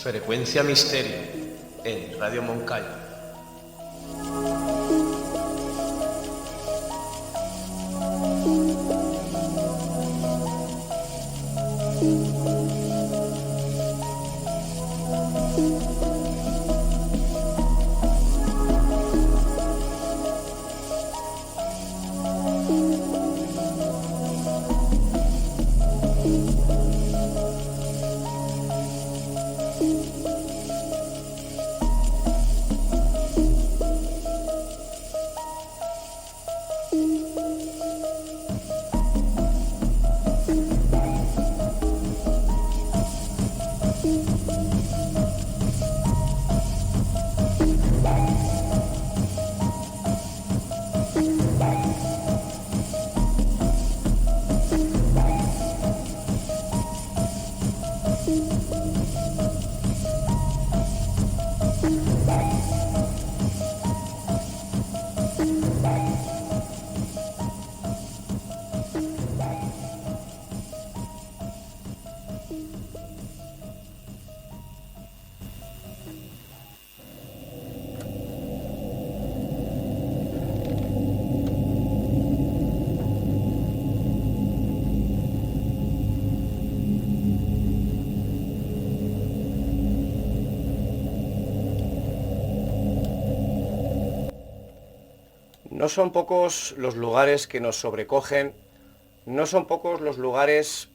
Frecuencia Misterio en Radio Moncayo. No son pocos los lugares que nos sobrecogen, no son pocos los lugares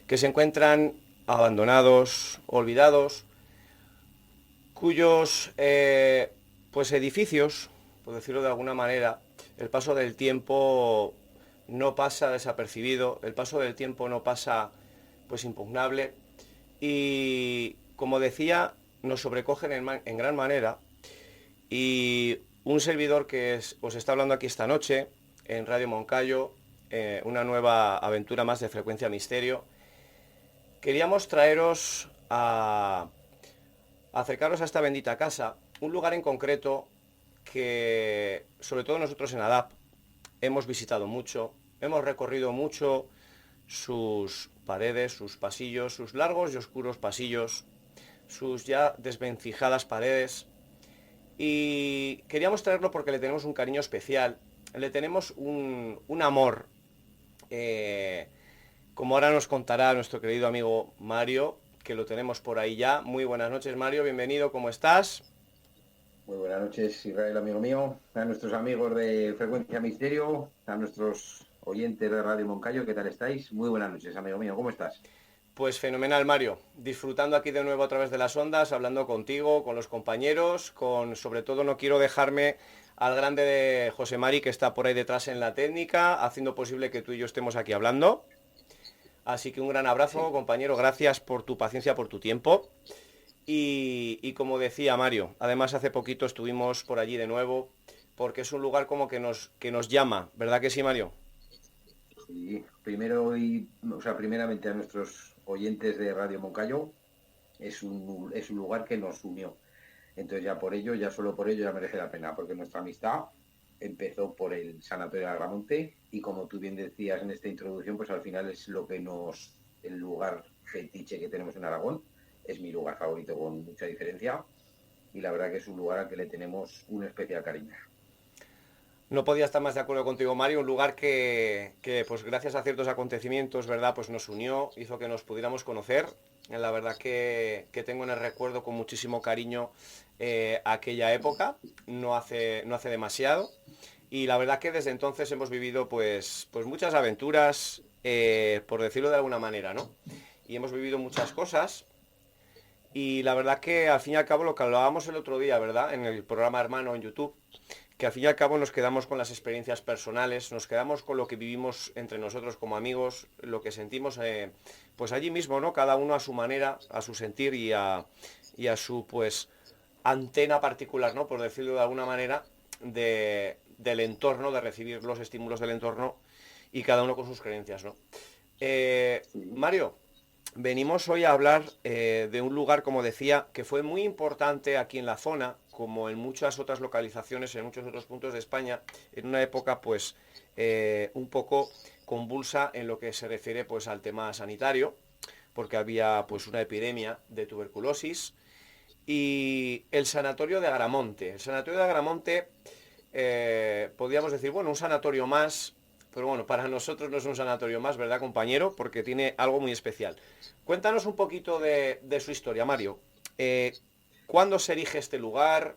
que se encuentran abandonados, olvidados, cuyos pues edificios, por decirlo de alguna manera, el paso del tiempo no pasa desapercibido, el paso del tiempo no pasa pues impugnable y, como decía, nos sobrecogen en gran manera. Y un servidor que os está hablando aquí esta noche en Radio Moncayo, una nueva aventura más de Frecuencia Misterio. Queríamos traeros a acercaros a esta bendita casa, un lugar en concreto que, sobre todo nosotros en ADAP, hemos visitado mucho, hemos recorrido mucho sus paredes, sus pasillos, sus largos y oscuros pasillos, sus ya desvencijadas paredes. Y queríamos traerlo porque le tenemos un cariño especial, le tenemos un amor, como ahora nos contará nuestro querido amigo Mario, que lo tenemos por ahí ya. Muy buenas noches, Mario, bienvenido, ¿cómo estás? Muy buenas noches, Israel, amigo mío, a nuestros amigos de Frecuencia Misterio, a nuestros oyentes de Radio Moncayo, ¿qué tal estáis? Muy buenas noches, amigo mío, ¿cómo estás? Pues fenomenal, Mario, disfrutando aquí de nuevo a través de las ondas, hablando contigo, con los compañeros, sobre todo no quiero dejarme al grande de José Mari, que está por ahí detrás en la técnica, haciendo posible que tú y yo estemos aquí hablando. Así que un gran abrazo, Sí. compañero, gracias por tu paciencia, por tu tiempo. Y como decía Mario, además hace poquito estuvimos por allí de nuevo, porque es un lugar como que nos llama, ¿verdad que sí, Mario? Y primeramente a nuestros oyentes de Radio Moncayo, es un lugar que nos unió. Entonces ya solo por ello ya merece la pena, porque nuestra amistad empezó por el Sanatorio de Agramonte y, como tú bien decías en esta introducción, pues al final es el lugar fetiche que tenemos en Aragón, es mi lugar favorito con mucha diferencia y la verdad que es un lugar al que le tenemos un especial cariño. No podía estar más de acuerdo contigo, Mario, un lugar que, pues gracias a ciertos acontecimientos, ¿verdad? Pues nos unió, hizo que nos pudiéramos conocer. La verdad que tengo en el recuerdo con muchísimo cariño aquella época, no hace demasiado. Y la verdad que desde entonces hemos vivido pues muchas aventuras, por decirlo de alguna manera, ¿no? Y hemos vivido muchas cosas. Y la verdad que al fin y al cabo lo que hablábamos el otro día, ¿verdad? En el programa Hermano en YouTube, que al fin y al cabo nos quedamos con las experiencias personales, nos quedamos con lo que vivimos entre nosotros como amigos, lo que sentimos pues allí mismo, ¿no? Cada uno a su manera, a su sentir y a su pues antena particular, ¿no? Por decirlo de alguna manera, del entorno, de recibir los estímulos del entorno y cada uno con sus creencias, ¿no? Sí. Mario, venimos hoy a hablar de un lugar, como decía, que fue muy importante aquí en la zona, como en muchas otras localizaciones, en muchos otros puntos de España, en una época pues un poco convulsa en lo que se refiere pues al tema sanitario, porque había pues una epidemia de tuberculosis y el sanatorio de Agramonte. El sanatorio de Agramonte, podríamos decir, bueno, un sanatorio más, pero bueno, para nosotros no es un sanatorio más, ¿verdad, compañero? Porque tiene algo muy especial. Cuéntanos un poquito de su historia, Mario. ¿Cuándo se erige este lugar?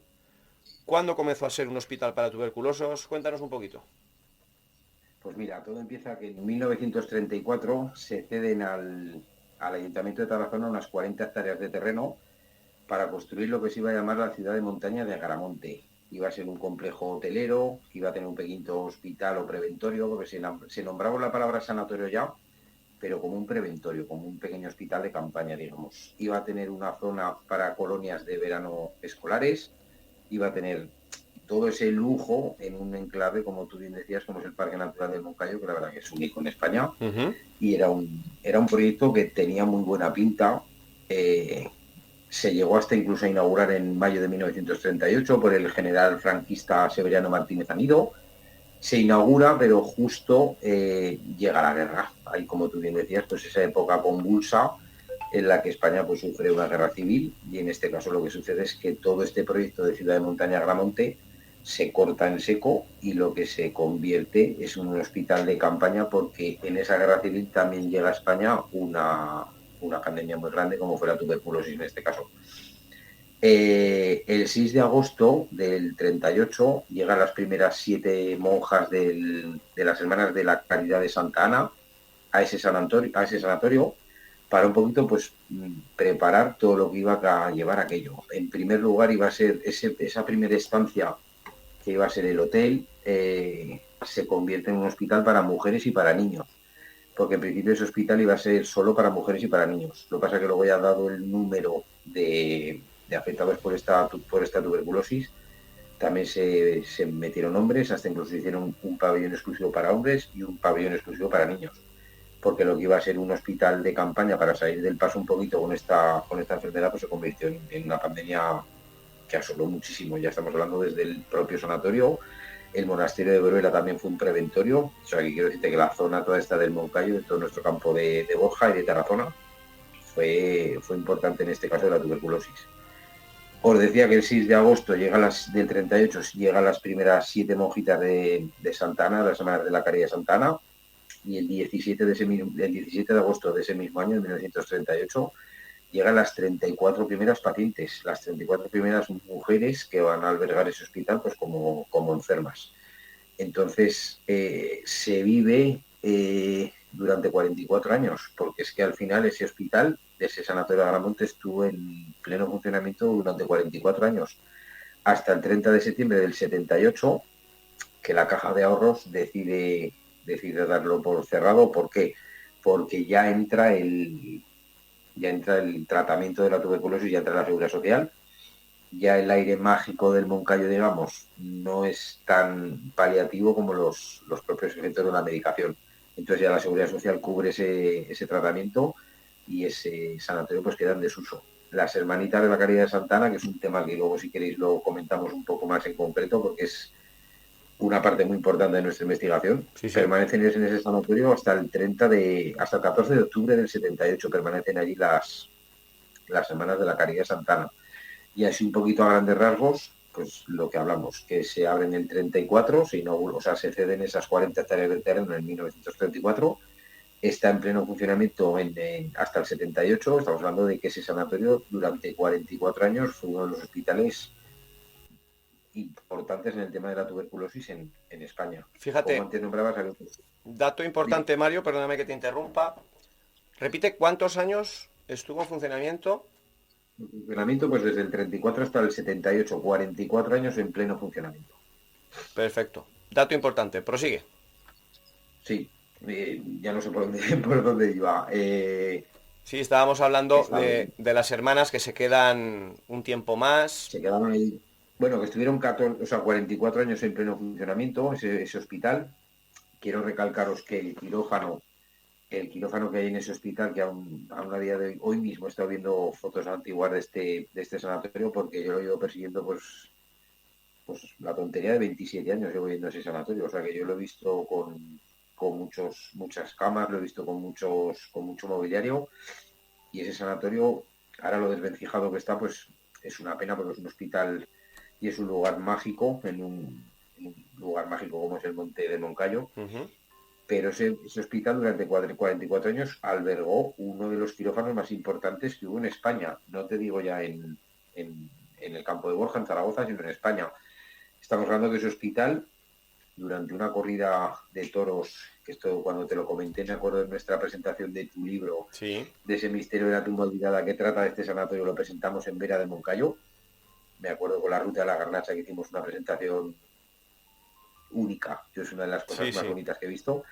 ¿Cuándo comenzó a ser un hospital para tuberculosos? Cuéntanos un poquito. Pues mira, todo empieza que en 1934 se ceden al Ayuntamiento de Tarazona unas 40 hectáreas de terreno para construir lo que se iba a llamar la ciudad de montaña de Agramonte. Iba a ser un complejo hotelero, que iba a tener un pequeño hospital o preventorio, porque se nombraba la palabra sanatorio ya, pero como un preventorio, como un pequeño hospital de campaña, digamos. Iba a tener una zona para colonias de verano escolares, iba a tener todo ese lujo en un enclave, como tú bien decías, como es el Parque Natural del Moncayo, que la verdad que es único en España, Ujú. y era un proyecto que tenía muy buena pinta. Se llegó hasta incluso a inaugurar en mayo de 1938 por el general franquista Severiano Martínez Anido. Se inaugura, pero justo llega la guerra. Ahí, como tú bien decías, pues esa época convulsa en la que España pues sufre una guerra civil, y en este caso lo que sucede es que todo este proyecto de Ciudad de Montaña Agramonte se corta en seco y lo que se convierte es un hospital de campaña, porque en esa guerra civil también llega a España una pandemia muy grande como fue la tuberculosis en este caso. El 6 de agosto del 38 llegan las primeras 7 monjas de las Hermanas de la Caridad de Santa Ana a ese sanatorio para un poquito pues preparar todo lo que iba a llevar aquello. En primer lugar iba a ser esa primera estancia que iba a ser el hotel, se convierte en un hospital para mujeres y para niños, porque en principio ese hospital iba a ser solo para mujeres y para niños. Lo que pasa es que luego ya dado el número de afectados por esta tuberculosis, también se metieron hombres, hasta incluso hicieron un pabellón exclusivo para hombres y un pabellón exclusivo para niños, porque lo que iba a ser un hospital de campaña para salir del paso un poquito con esta enfermedad, pues se convirtió en una pandemia que asoló muchísimo. Ya estamos hablando desde el propio sanatorio. El monasterio de Veruela también fue un preventorio. O sea, que quiero decirte que la zona toda esta del Moncayo, de todo nuestro campo de Borja y de Tarazona, fue importante en este caso de la tuberculosis. Os decía que el 6 de agosto del 38 llegan las primeras 7 monjitas de Santa Ana, las Hermanas de la Caridad de Santa Ana, y el 17 de agosto de ese mismo año, de 1938, llegan las 34 primeras pacientes, las 34 primeras mujeres que van a albergar ese hospital pues como enfermas. Entonces, se vive durante 44 años, porque es que al final ese hospital, ese sanatorio de Agramonte, estuvo en pleno funcionamiento durante 44 años, hasta el 30 de septiembre del 78, que la Caja de Ahorros decide darlo por cerrado. ¿Por qué? Porque ya entra el tratamiento de la tuberculosis, ya entra la seguridad social, ya el aire mágico del Moncayo, digamos, no es tan paliativo como los propios efectos de la medicación. Entonces ya la seguridad social cubre ese tratamiento y ese sanatorio pues queda en desuso. Las Hermanitas de la Caridad de Santana, que es un tema que luego si queréis lo comentamos un poco más en concreto, porque es una parte muy importante de nuestra investigación, Sí, sí. permanecen en ese sanatorio hasta el 14 de octubre del 78, permanecen allí las Hermanas de la Caridad de Santana. Y así un poquito a grandes rasgos, pues lo que hablamos, que se abren en el 34, se ceden esas 40 hectáreas de terreno en 1934, está en pleno funcionamiento hasta el 78. Estamos hablando de que ese sanatorio durante 44 años fue uno de los hospitales importantes en el tema de la tuberculosis en España. Como Fíjate, antes nombrabas, dato dime, importante, Mario, perdóname que te interrumpa. Repite cuántos años estuvo en funcionamiento. el funcionamiento pues desde el 34 hasta el 78, 44 años en pleno funcionamiento. Perfecto. Dato importante, prosigue. Sí, ya no sé por dónde, por dónde iba. Sí, estábamos hablando Estaba, de las hermanas que se quedan un tiempo más. se quedaron ahí, bueno, que estuvieron 44 años en pleno funcionamiento, ese hospital. Quiero recalcaros que el quirófano el quirófano que hay en ese hospital, que aún a día de hoy mismo he estado viendo fotos antiguas de este sanatorio, porque yo lo he ido persiguiendo, pues la tontería de 27 años llevo viendo ese sanatorio. O sea que yo lo he visto con muchas camas, lo he visto con mucho mobiliario, y ese sanatorio, ahora lo desvencijado que está, pues es una pena, porque es un hospital y es un lugar mágico, en un lugar mágico como es el Monte de Moncayo. Ujú. Pero ese hospital durante 44 años albergó uno de los quirófanos más importantes que hubo en España. No te digo ya en el campo de Borja, en Zaragoza, sino en España. Estamos hablando de ese hospital, durante una corrida de toros, que esto cuando te lo comenté me acuerdo de nuestra presentación de tu libro, Sí, de ese misterio de la tumba olvidada que trata de este sanatorio, lo presentamos en Vera de Moncayo. Me acuerdo con la ruta de la Garnacha que hicimos una presentación única, que es una de las sí, cosas más sí. bonitas que he visto.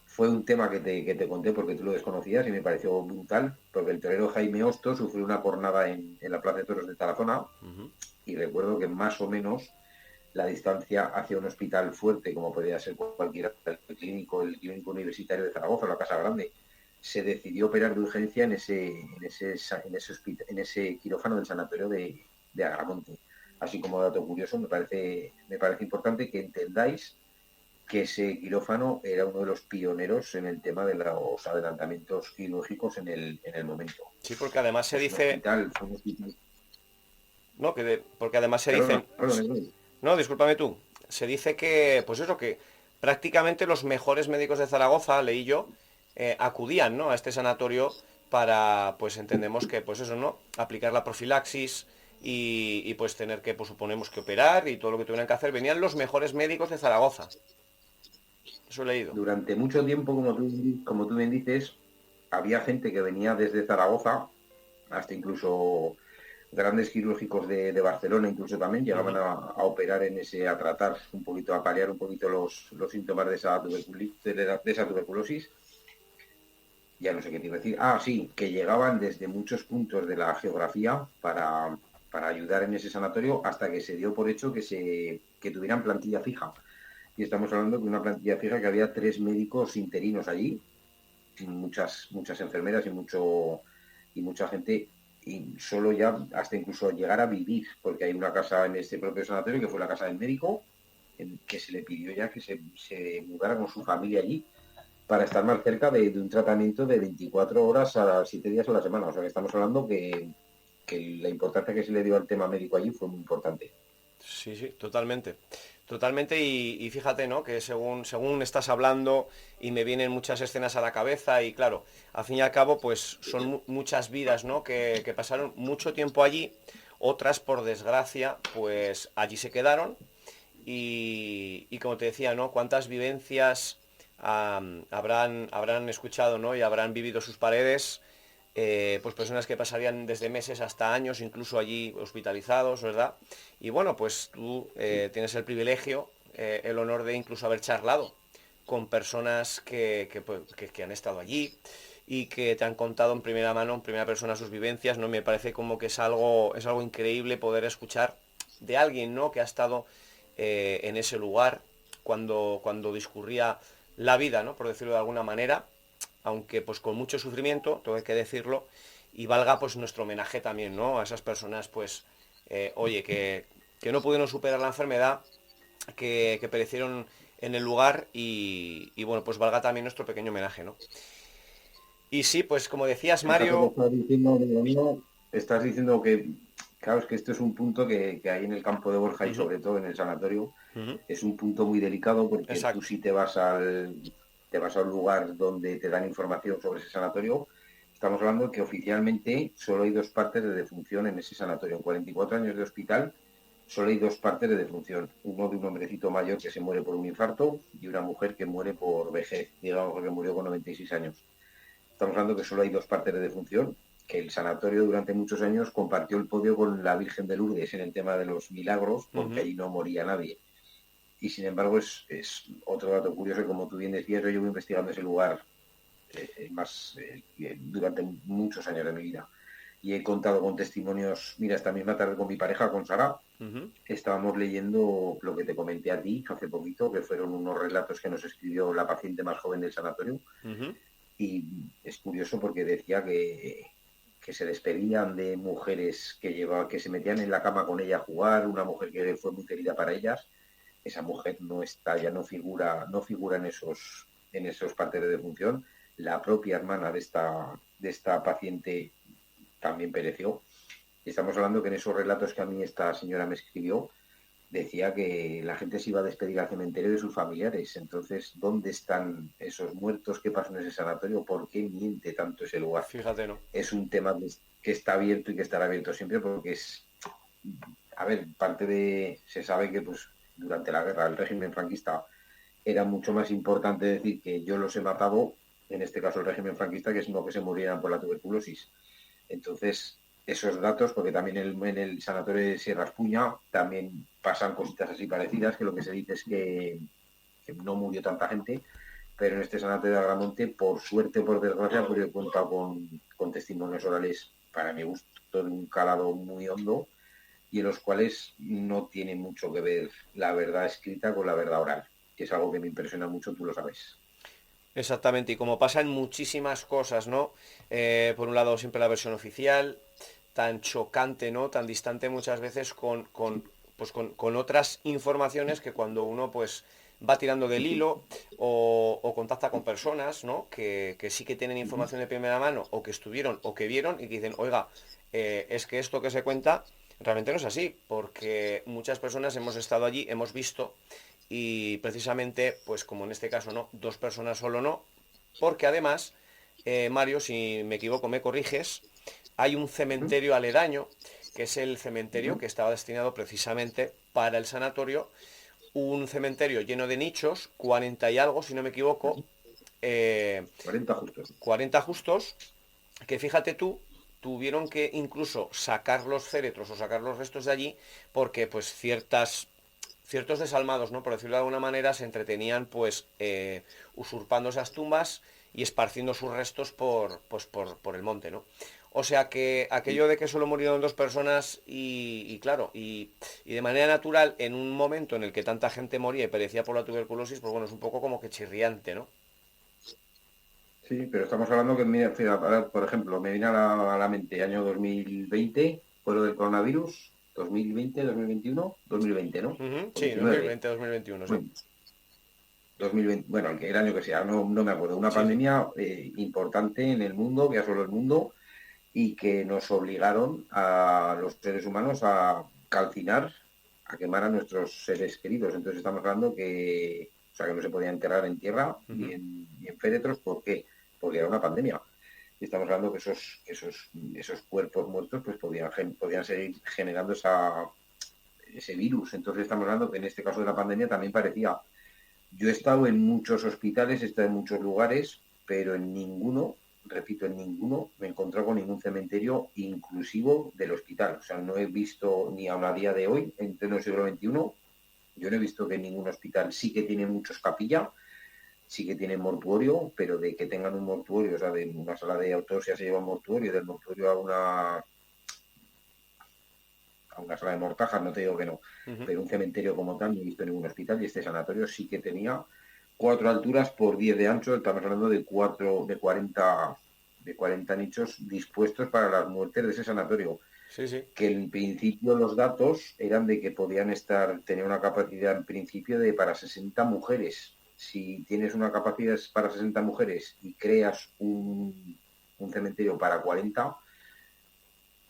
Fue un tema que te conté porque tú lo desconocías y me pareció brutal, porque el torero Jaime Hosto sufrió una cornada en la Plaza de Toros de Tarazona, Ujú. y recuerdo que más o menos la distancia hacia un hospital fuerte, como podría ser cualquiera, el clínico universitario de Zaragoza, la Casa Grande, se decidió operar de urgencia en ese quirófano del sanatorio de Agramonte. Así como dato curioso, me parece importante que entendáis que ese quirófano era uno de los pioneros en el tema de los adelantamientos quirúrgicos en el momento. Sí, porque además se Es un dice, hospital, fue un hospital. ¿no? Porque además se Perdona, dicen, perdona, perdona. no, discúlpame tú, se dice que, pues eso, que prácticamente los mejores médicos de Zaragoza, leí yo, acudían, ¿no? A este sanatorio para, pues entendemos que, pues eso, ¿no? Aplicar la profilaxis y pues tener que, pues suponemos que operar y todo lo que tuvieran que hacer. Venían los mejores médicos de Zaragoza. Eso he leído. Durante mucho tiempo, como tú bien dices, había gente que venía desde Zaragoza, hasta incluso grandes quirúrgicos de Barcelona, incluso también llegaban Ujú. a operar a tratar un poquito, a paliar un poquito los síntomas de esa tuberculosis. Ya no sé qué te iba a decir. Ah, sí, que llegaban desde muchos puntos de la geografía para ayudar en ese sanatorio, hasta que se dio por hecho que tuvieran plantilla fija. Y estamos hablando de una plantilla fija, que había 3 médicos interinos allí, muchas enfermeras y mucha gente, y solo ya hasta incluso llegar a vivir, porque hay una casa en este propio sanatorio, que fue la casa del médico, en que se le pidió ya que se mudara con su familia allí, para estar más cerca de un tratamiento de 24 horas a 7 días a la semana. O sea que estamos hablando que la importancia que se le dio al tema médico allí fue muy importante. Sí, sí, totalmente. Totalmente, y fíjate, ¿no? Que según estás hablando y me vienen muchas escenas a la cabeza y claro, al fin y al cabo, pues son muchas vidas, ¿no? Que pasaron mucho tiempo allí, otras, por desgracia, pues allí se quedaron y como te decía, ¿no? Cuántas vivencias habrán escuchado, ¿no? Y habrán vivido sus paredes, pues personas que pasarían desde meses hasta años, incluso allí hospitalizados, ¿verdad? Y bueno, pues tú Sí, tienes el privilegio, el honor de incluso haber charlado con personas que han estado allí y que te han contado en primera mano, en primera persona sus vivencias, ¿no? Me parece como que es algo increíble poder escuchar de alguien, ¿no? Que ha estado en ese lugar cuando discurría la vida, ¿no? Por decirlo de alguna manera, aunque pues con mucho sufrimiento, tengo que decirlo, y valga pues nuestro homenaje también, ¿no? A esas personas, pues, oye, que no pudieron superar la enfermedad, que perecieron en el lugar y bueno, pues valga también nuestro pequeño homenaje, ¿no? Y sí, pues como decías, fíjate que Mario. estás diciendo, amigo mío, estás diciendo que, claro, es que esto es un punto que hay en el campo de Borja, y Ujú, sobre todo en el sanatorio, ujú, es un punto muy delicado, porque tú, exacto. si te vas a un lugar donde te dan información sobre ese sanatorio, estamos hablando de que oficialmente solo hay 2 partes de defunción en ese sanatorio. En 44 años de hospital, solo hay 2 partes de defunción. Uno de un hombrecito mayor que se muere por un infarto, y una mujer que muere por vejez, digamos que murió con 96 años. Estamos hablando que solo hay 2 partes de defunción, que el sanatorio durante muchos años compartió el podio con la Virgen de Lourdes en el tema de los milagros, porque Ujú. allí no moría nadie. Y sin embargo es otro dato curioso, que, como tú bien decías, yo llevo investigando ese lugar durante muchos años de mi vida. Y he contado con testimonios. Mira, esta misma tarde con mi pareja, con Sara, Ujú. estábamos leyendo lo que te comenté a ti hace poquito, que fueron unos relatos que nos escribió la paciente más joven del sanatorio, Ujú. y es curioso porque decía que se despedían de mujeres que se metían en la cama con ella a jugar, una mujer que fue muy querida para ellas. Esa mujer no está, ya no figura en esos partes de defunción. La propia hermana de esta paciente también pereció. Y estamos hablando que en esos relatos que a mí esta señora me escribió, decía que la gente se iba a despedir al cementerio de sus familiares. Entonces, ¿dónde están esos muertos? ¿Qué pasó en ese sanatorio? ¿Por qué miente tanto ese lugar? Fíjate, ¿no? Es un tema que está abierto y que estará abierto siempre porque a ver, se sabe que pues durante la guerra el régimen franquista era mucho más importante decir que yo los he matado, en este caso el régimen franquista, que es no que se murieran por la tuberculosis. Entonces, esos datos, porque también en el sanatorio de Sierra Espuña también pasan cositas así parecidas, que lo que se dice es que no murió tanta gente, pero en este sanatorio de Agramonte, por suerte o por desgracia, pues yo he contado con testimonios orales, para mi gusto, de un calado muy hondo, y en los cuales no tiene mucho que ver la verdad escrita con la verdad oral, que es algo que me impresiona mucho, tú lo sabes. Exactamente, y como pasa en muchísimas cosas, ¿no? Por un lado, siempre la versión oficial, tan chocante, ¿no? Tan distante muchas veces con otras informaciones que cuando uno pues va tirando del hilo o contacta con personas, ¿no? Que sí que tienen información de primera mano o que estuvieron o que vieron y que dicen, oiga, es que esto que se cuenta realmente no es así, porque muchas personas hemos estado allí, hemos visto y precisamente, pues como en este caso no, dos personas solo no, porque además, Mario, si me equivoco, me corriges, hay un Ujú, cementerio aledaño, que es el cementerio ujú. que estaba destinado precisamente para el sanatorio, un cementerio lleno de nichos, 40 y algo, si no me equivoco, 40 justos. 40 justos, que fíjate tú, tuvieron que incluso sacar los féretros o sacar los restos de allí, porque pues ciertos desalmados, ¿no? Por decirlo de alguna manera, se entretenían pues usurpando esas tumbas y esparciendo sus restos por el monte, ¿no? O sea que aquello de que solo murieron dos personas y claro, y de manera natural, en un momento en el que tanta gente moría y perecía por la tuberculosis, pues bueno, es un poco como que chirriante, ¿no? Sí, pero estamos hablando que, mira, ahora, por ejemplo, me viene a la mente año 2020, fue lo del coronavirus, 2020, 2021, 2020, ¿no? Uh -huh, O sí, 19. 2020-2021, sí. Bueno, 2020, bueno, el año que sea, no me acuerdo. Una Sí, sí. pandemia importante en el mundo, que asoló el mundo, y que nos obligaron a los seres humanos a calcinar, a quemar a nuestros seres queridos. Entonces estamos hablando o sea, que no se podía enterrar en tierra Uh -huh. ni en féretros. ¿Por qué? Porque era una pandemia. Y estamos hablando que esos cuerpos muertos pues podían seguir generando ese virus. Entonces estamos hablando que en este caso de la pandemia también parecía. Yo he estado en muchos hospitales, he estado en muchos lugares, pero en ninguno, repito, en ninguno me he encontrado con ningún cementerio inclusivo del hospital. O sea, no he visto ni aún a día de hoy, en pleno siglo XXI, yo no he visto que ningún hospital sí que tiene muchos capilla, sí que tiene mortuorio, pero de que tengan un mortuorio, o sea, de una sala de autopsia se lleva un mortuorio, del mortuorio a una sala de mortajas, no te digo que no, Uh -huh. pero un cementerio como tal no he visto ningún hospital y este sanatorio sí que tenía 4 alturas por 10 de ancho, estamos hablando de 40 nichos dispuestos para las muertes de ese sanatorio, Sí, sí. que en principio los datos eran de que tenía una capacidad en principio de para 60 mujeres. Si tienes una capacidad para 60 mujeres y creas un cementerio para 40,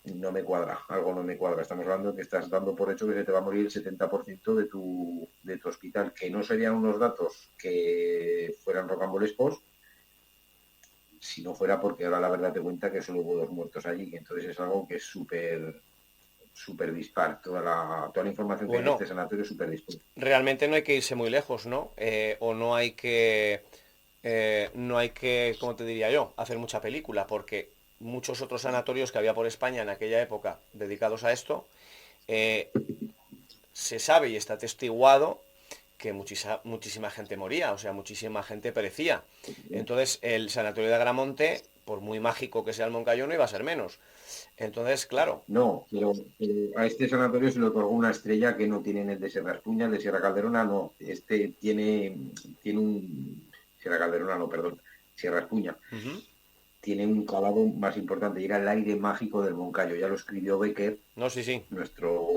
no me cuadra, algo no me cuadra. Estamos hablando de que estás dando por hecho que se te va a morir el 70% de tu hospital, que no serían unos datos que fueran rocambolescos, si no fuera porque ahora la verdad te cuenta que solo hubo 2 muertos allí, y entonces es algo que es súper dispar. Toda la información que hay en Bueno, este sanatorio es súper dispar. realmente no hay que irse muy lejos, ¿no? O no hay que, ¿cómo te diría yo?, hacer mucha película, porque muchos otros sanatorios que había por España en aquella época dedicados a esto, eh, se sabe y está atestiguado que muchísima gente moría, o sea, muchísima gente perecía. Entonces, el sanatorio de Agramonte, por muy mágico que sea el Moncayo, no iba a ser menos. Entonces, claro, No, pero a este sanatorio se le otorgó una estrella que no tiene en el de Sierra Espuña, el de Sierra Calderona no. Este tiene Sierra Calderona no, perdón. Sierra Espuña, Ujú. tiene un calado más importante y era el aire mágico del Moncayo. Ya lo escribió Becker, No, sí, sí. nuestro,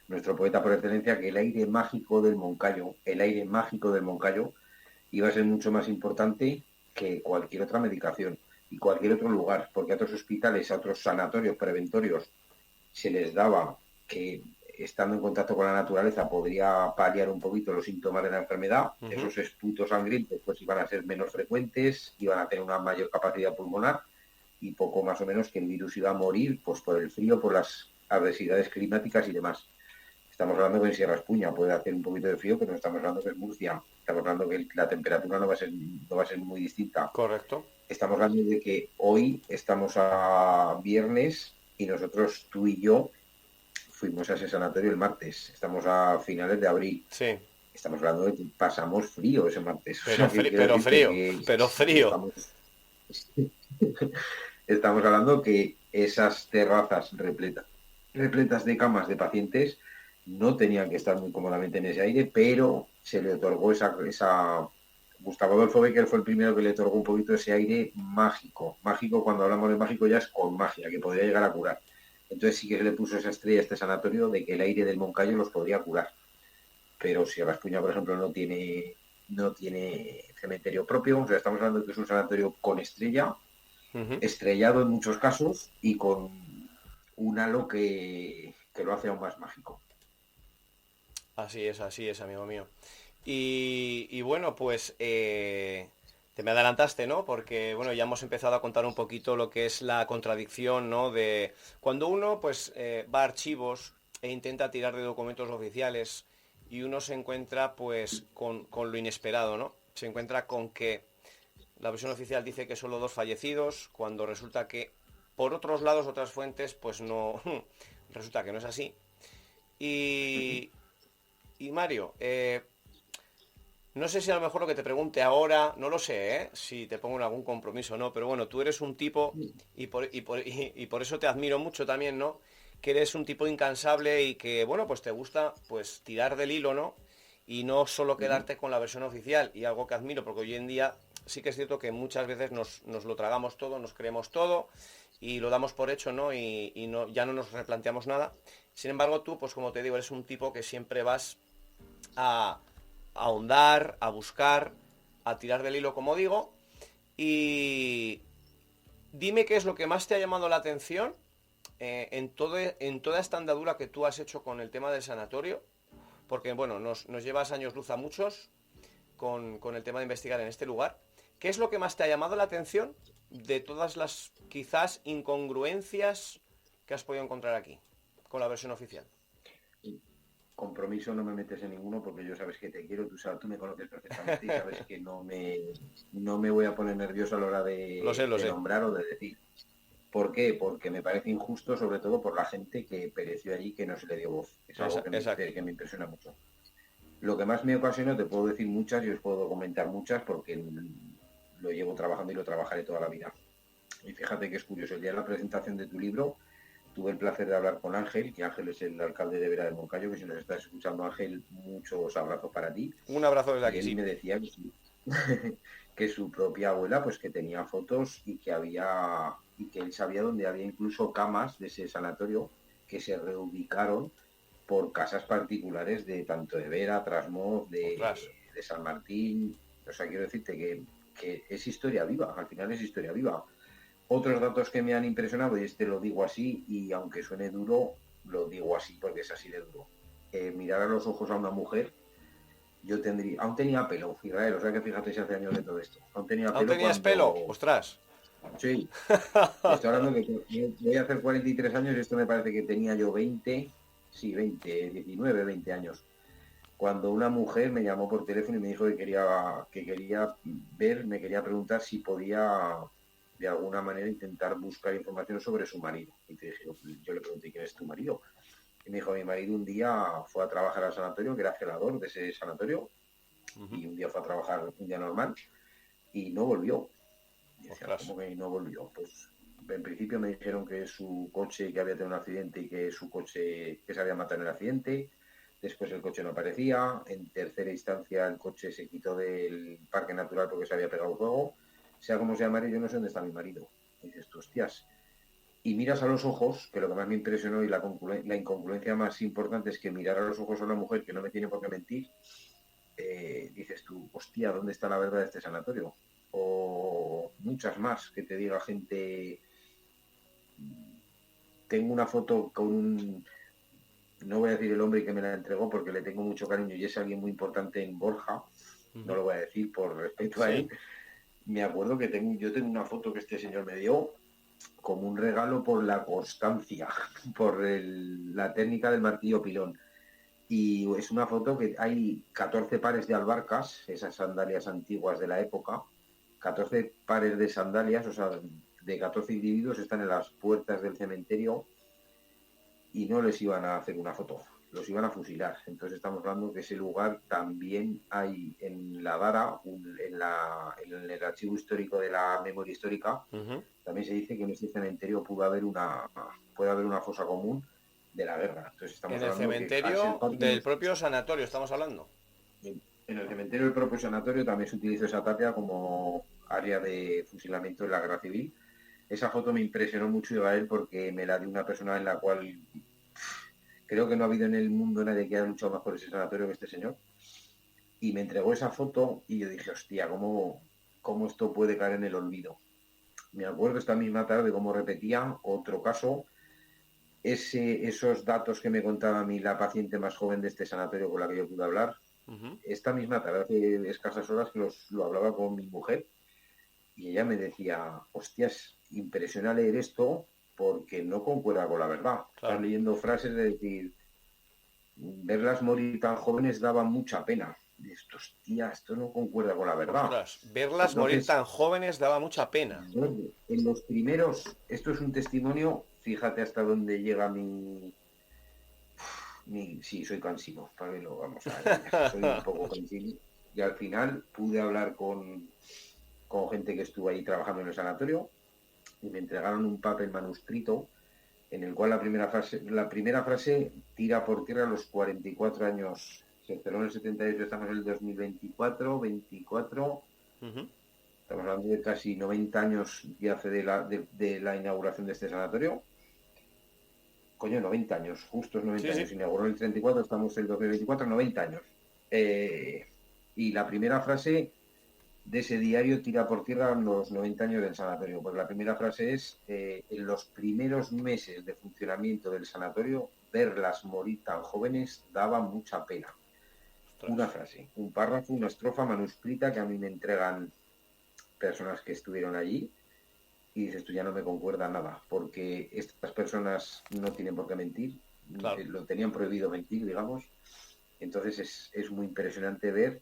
nuestro poeta por excelencia, que el aire mágico del Moncayo, el aire mágico del Moncayo iba a ser mucho más importante que cualquier otra medicación y cualquier otro lugar, porque a otros hospitales, a otros sanatorios preventorios se les daba que estando en contacto con la naturaleza podría paliar un poquito los síntomas de la enfermedad, Ujú. esos esputos sangrientos pues iban a ser menos frecuentes, iban a tener una mayor capacidad pulmonar y poco más o menos que el virus iba a morir pues por el frío, por las adversidades climáticas y demás. Estamos hablando que en Sierra Espuña puede hacer un poquito de frío, pero no estamos hablando que es Murcia. Estamos hablando que la temperatura no va a ser muy distinta. Correcto. Estamos hablando de que hoy estamos a viernes y nosotros, tú y yo, fuimos a ese sanatorio el martes. Estamos a finales de abril. Sí. Estamos hablando de que pasamos frío ese martes. O Pero, sea, que quiero pero decirte frío, que pero frío. estamos, estamos hablando que esas terrazas repletas de camas de pacientes no tenían que estar muy cómodamente en ese aire, pero se le otorgó esa... Gustavo Adolfo Becker fue el primero que le otorgó un poquito ese aire mágico. Mágico, cuando hablamos de mágico, ya es con magia, que podría llegar a curar. Entonces sí que se le puso esa estrella a este sanatorio de que el aire del Moncayo los podría curar. Pero si Raspuña, por ejemplo, no tiene cementerio propio, o sea, estamos hablando de que es un sanatorio con estrella, Ujú. estrellado en muchos casos y con un halo que lo hace aún más mágico. Así es, amigo mío. Y bueno, pues te me adelantaste, ¿no? Porque bueno, ya hemos empezado a contar un poquito lo que es la contradicción, ¿no? De cuando uno pues va a archivos e intenta tirar de documentos oficiales y uno se encuentra pues con lo inesperado, ¿no? Se encuentra con que la versión oficial dice que solo 2 fallecidos, cuando resulta que por otros lados, otras fuentes, pues no, resulta que no es así. Ujú. Y, y Mario, no sé si a lo mejor lo que te pregunte ahora, no lo sé, si te pongo en algún compromiso o no, pero bueno, tú eres un tipo, y por eso te admiro mucho también, ¿no? Que eres un tipo incansable y que, bueno, pues te gusta pues tirar del hilo, ¿no? Y no solo Ujú. quedarte con la versión oficial, y algo que admiro, porque hoy en día sí que es cierto que muchas veces nos lo tragamos todo, nos creemos todo y lo damos por hecho, ¿no? Y no, ya no nos replanteamos nada. Sin embargo, tú, pues como te digo, eres un tipo que siempre vas a ahondar, a buscar, a tirar del hilo, como digo. Y dime qué es lo que más te ha llamado la atención en toda esta andadura que tú has hecho con el tema del sanatorio. Porque, bueno, nos llevas años luz a muchos con el tema de investigar en este lugar. ¿Qué es lo que más te ha llamado la atención de todas las quizás incongruencias que has podido encontrar aquí con la versión oficial? Compromiso no me metes en ninguno porque yo sabes que te quiero, tú me conoces perfectamente y sabes que no me voy a poner nervioso a la hora Lo sé, de, lo de sé. nombrar o de decir. ¿Por qué? Porque me parece injusto, sobre todo por la gente que pereció allí que no se le dio voz. Es algo que me, Exacto. que me impresiona mucho. Lo que más me ocasionó, te puedo decir muchas y os puedo comentar muchas porque lo llevo trabajando y lo trabajaré toda la vida. Y fíjate que es curioso, el día de la presentación de tu libro tuve el placer de hablar con Ángel, que Ángel es el alcalde de Vera del Moncayo, que si nos estás escuchando Ángel, muchos abrazos para ti. Un abrazo desde Y aquí, él sí. me decía que su propia abuela, pues que tenía fotos y que él sabía dónde había incluso camas de ese sanatorio que se reubicaron por casas particulares de tanto de Vera, Trasmoz, Ostras. de San Martín. O sea, quiero decirte que es historia viva, al final es historia viva. Otros datos que me han impresionado, y este lo digo así, y aunque suene duro, lo digo así porque es así de duro. Mirar a los ojos a una mujer, aún tenía pelo, Israel, o sea que fíjate si hace años de todo esto. Aún tenía ¿Aún pelo tenías pelo? cuando, Ostras. sí, te estoy hablando que voy a hacer 43 años y esto me parece que tenía yo 20, sí, 20, 19, 20 años. Cuando una mujer me llamó por teléfono y me dijo que quería ver, me quería preguntar si podía de alguna manera intentar buscar información sobre su marido. Y te dije, yo le pregunté, ¿quién es tu marido? Y me dijo, mi marido un día fue a trabajar al sanatorio, que era celador de ese sanatorio, Ujú. y un día fue a trabajar un día normal y no volvió. Y decía, Ostras. ¿cómo que no volvió? Pues en principio me dijeron que su coche, que había tenido un accidente y que su coche, que se había matado en el accidente. Después el coche no aparecía. En tercera instancia el coche se quitó del parque natural porque se había pegado fuego. sea como sea Mario, yo no sé dónde está mi marido. Y dices tú, hostias. Y miras a los ojos, que lo que más me impresionó y la incongruencia más importante es que mirar a los ojos a una mujer que no me tiene por qué mentir, dices tú, hostia, ¿dónde está la verdad de este sanatorio? O muchas más, que te diga gente, tengo una foto con un, no voy a decir el hombre que me la entregó porque le tengo mucho cariño y es alguien muy importante en Borja, no lo voy a decir por respeto a él. Sí. Me acuerdo que yo tengo una foto que este señor me dio como un regalo por la constancia, por la técnica del martillo pilón. Y es una foto que hay 14 pares de albarcas, esas sandalias antiguas de la época, 14 pares de sandalias, o sea, de 14 individuos están en las puertas del cementerio y no les iban a hacer una foto, los iban a fusilar. Entonces estamos hablando que ese lugar también hay en la Dara, en el archivo histórico de la memoria histórica, también se dice que en este cementerio puede haber una fosa común de la guerra. Entonces estamos En el hablando que al ser cementerio parte del propio sanatorio estamos hablando. en el cementerio del propio sanatorio también se utilizó esa tapia como área de fusilamiento en la guerra civil. Esa foto me impresionó mucho, Israel, porque me la dio una persona en la cual creo que no ha habido en el mundo nadie que haya luchado más por ese sanatorio que este señor. Y me entregó esa foto y yo dije, hostia, ¿cómo esto puede caer en el olvido? Me acuerdo esta misma tarde cómo repetía otro caso, esos datos que me contaba a mí la paciente más joven de este sanatorio con la que yo pude hablar. Esta misma tarde, hace escasas horas, que lo hablaba con mi mujer y ella me decía, hostias, impresiona leer esto porque no concuerda con la verdad. Estás Claro. leyendo frases de decir, verlas morir tan jóvenes daba mucha pena. Y esto, hostia, esto no concuerda con la verdad. Ostras, verlas morir Entonces, tan jóvenes daba mucha pena. en los primeros, esto es un testimonio, fíjate hasta dónde llega sí, soy cansino, para que lo vamos a engañar. Soy un poco cansino. Y al final pude hablar con gente que estuvo ahí trabajando en el sanatorio y me entregaron un papel manuscrito en el cual la primera frase tira por tierra los 44 años. Se cerró en el 78, estamos en el 2024, 24, estamos hablando de casi 90 años ya hace de la inauguración de este sanatorio. Coño, 90 años, justos 90 Sí, años. sí. Se inauguró en el 34, estamos en el 2024, 90 años. Y la primera frase de ese diario tira por tierra los 90 años del sanatorio. Pues la primera frase es, en los primeros meses de funcionamiento del sanatorio, verlas morir tan jóvenes daba mucha pena. Ostras. Una frase, un párrafo, una estrofa manuscrita que a mí me entregan personas que estuvieron allí y dices, tú ya no me concuerda nada, porque estas personas no tienen por qué mentir, Claro. lo tenían prohibido mentir, digamos. Entonces es muy impresionante ver.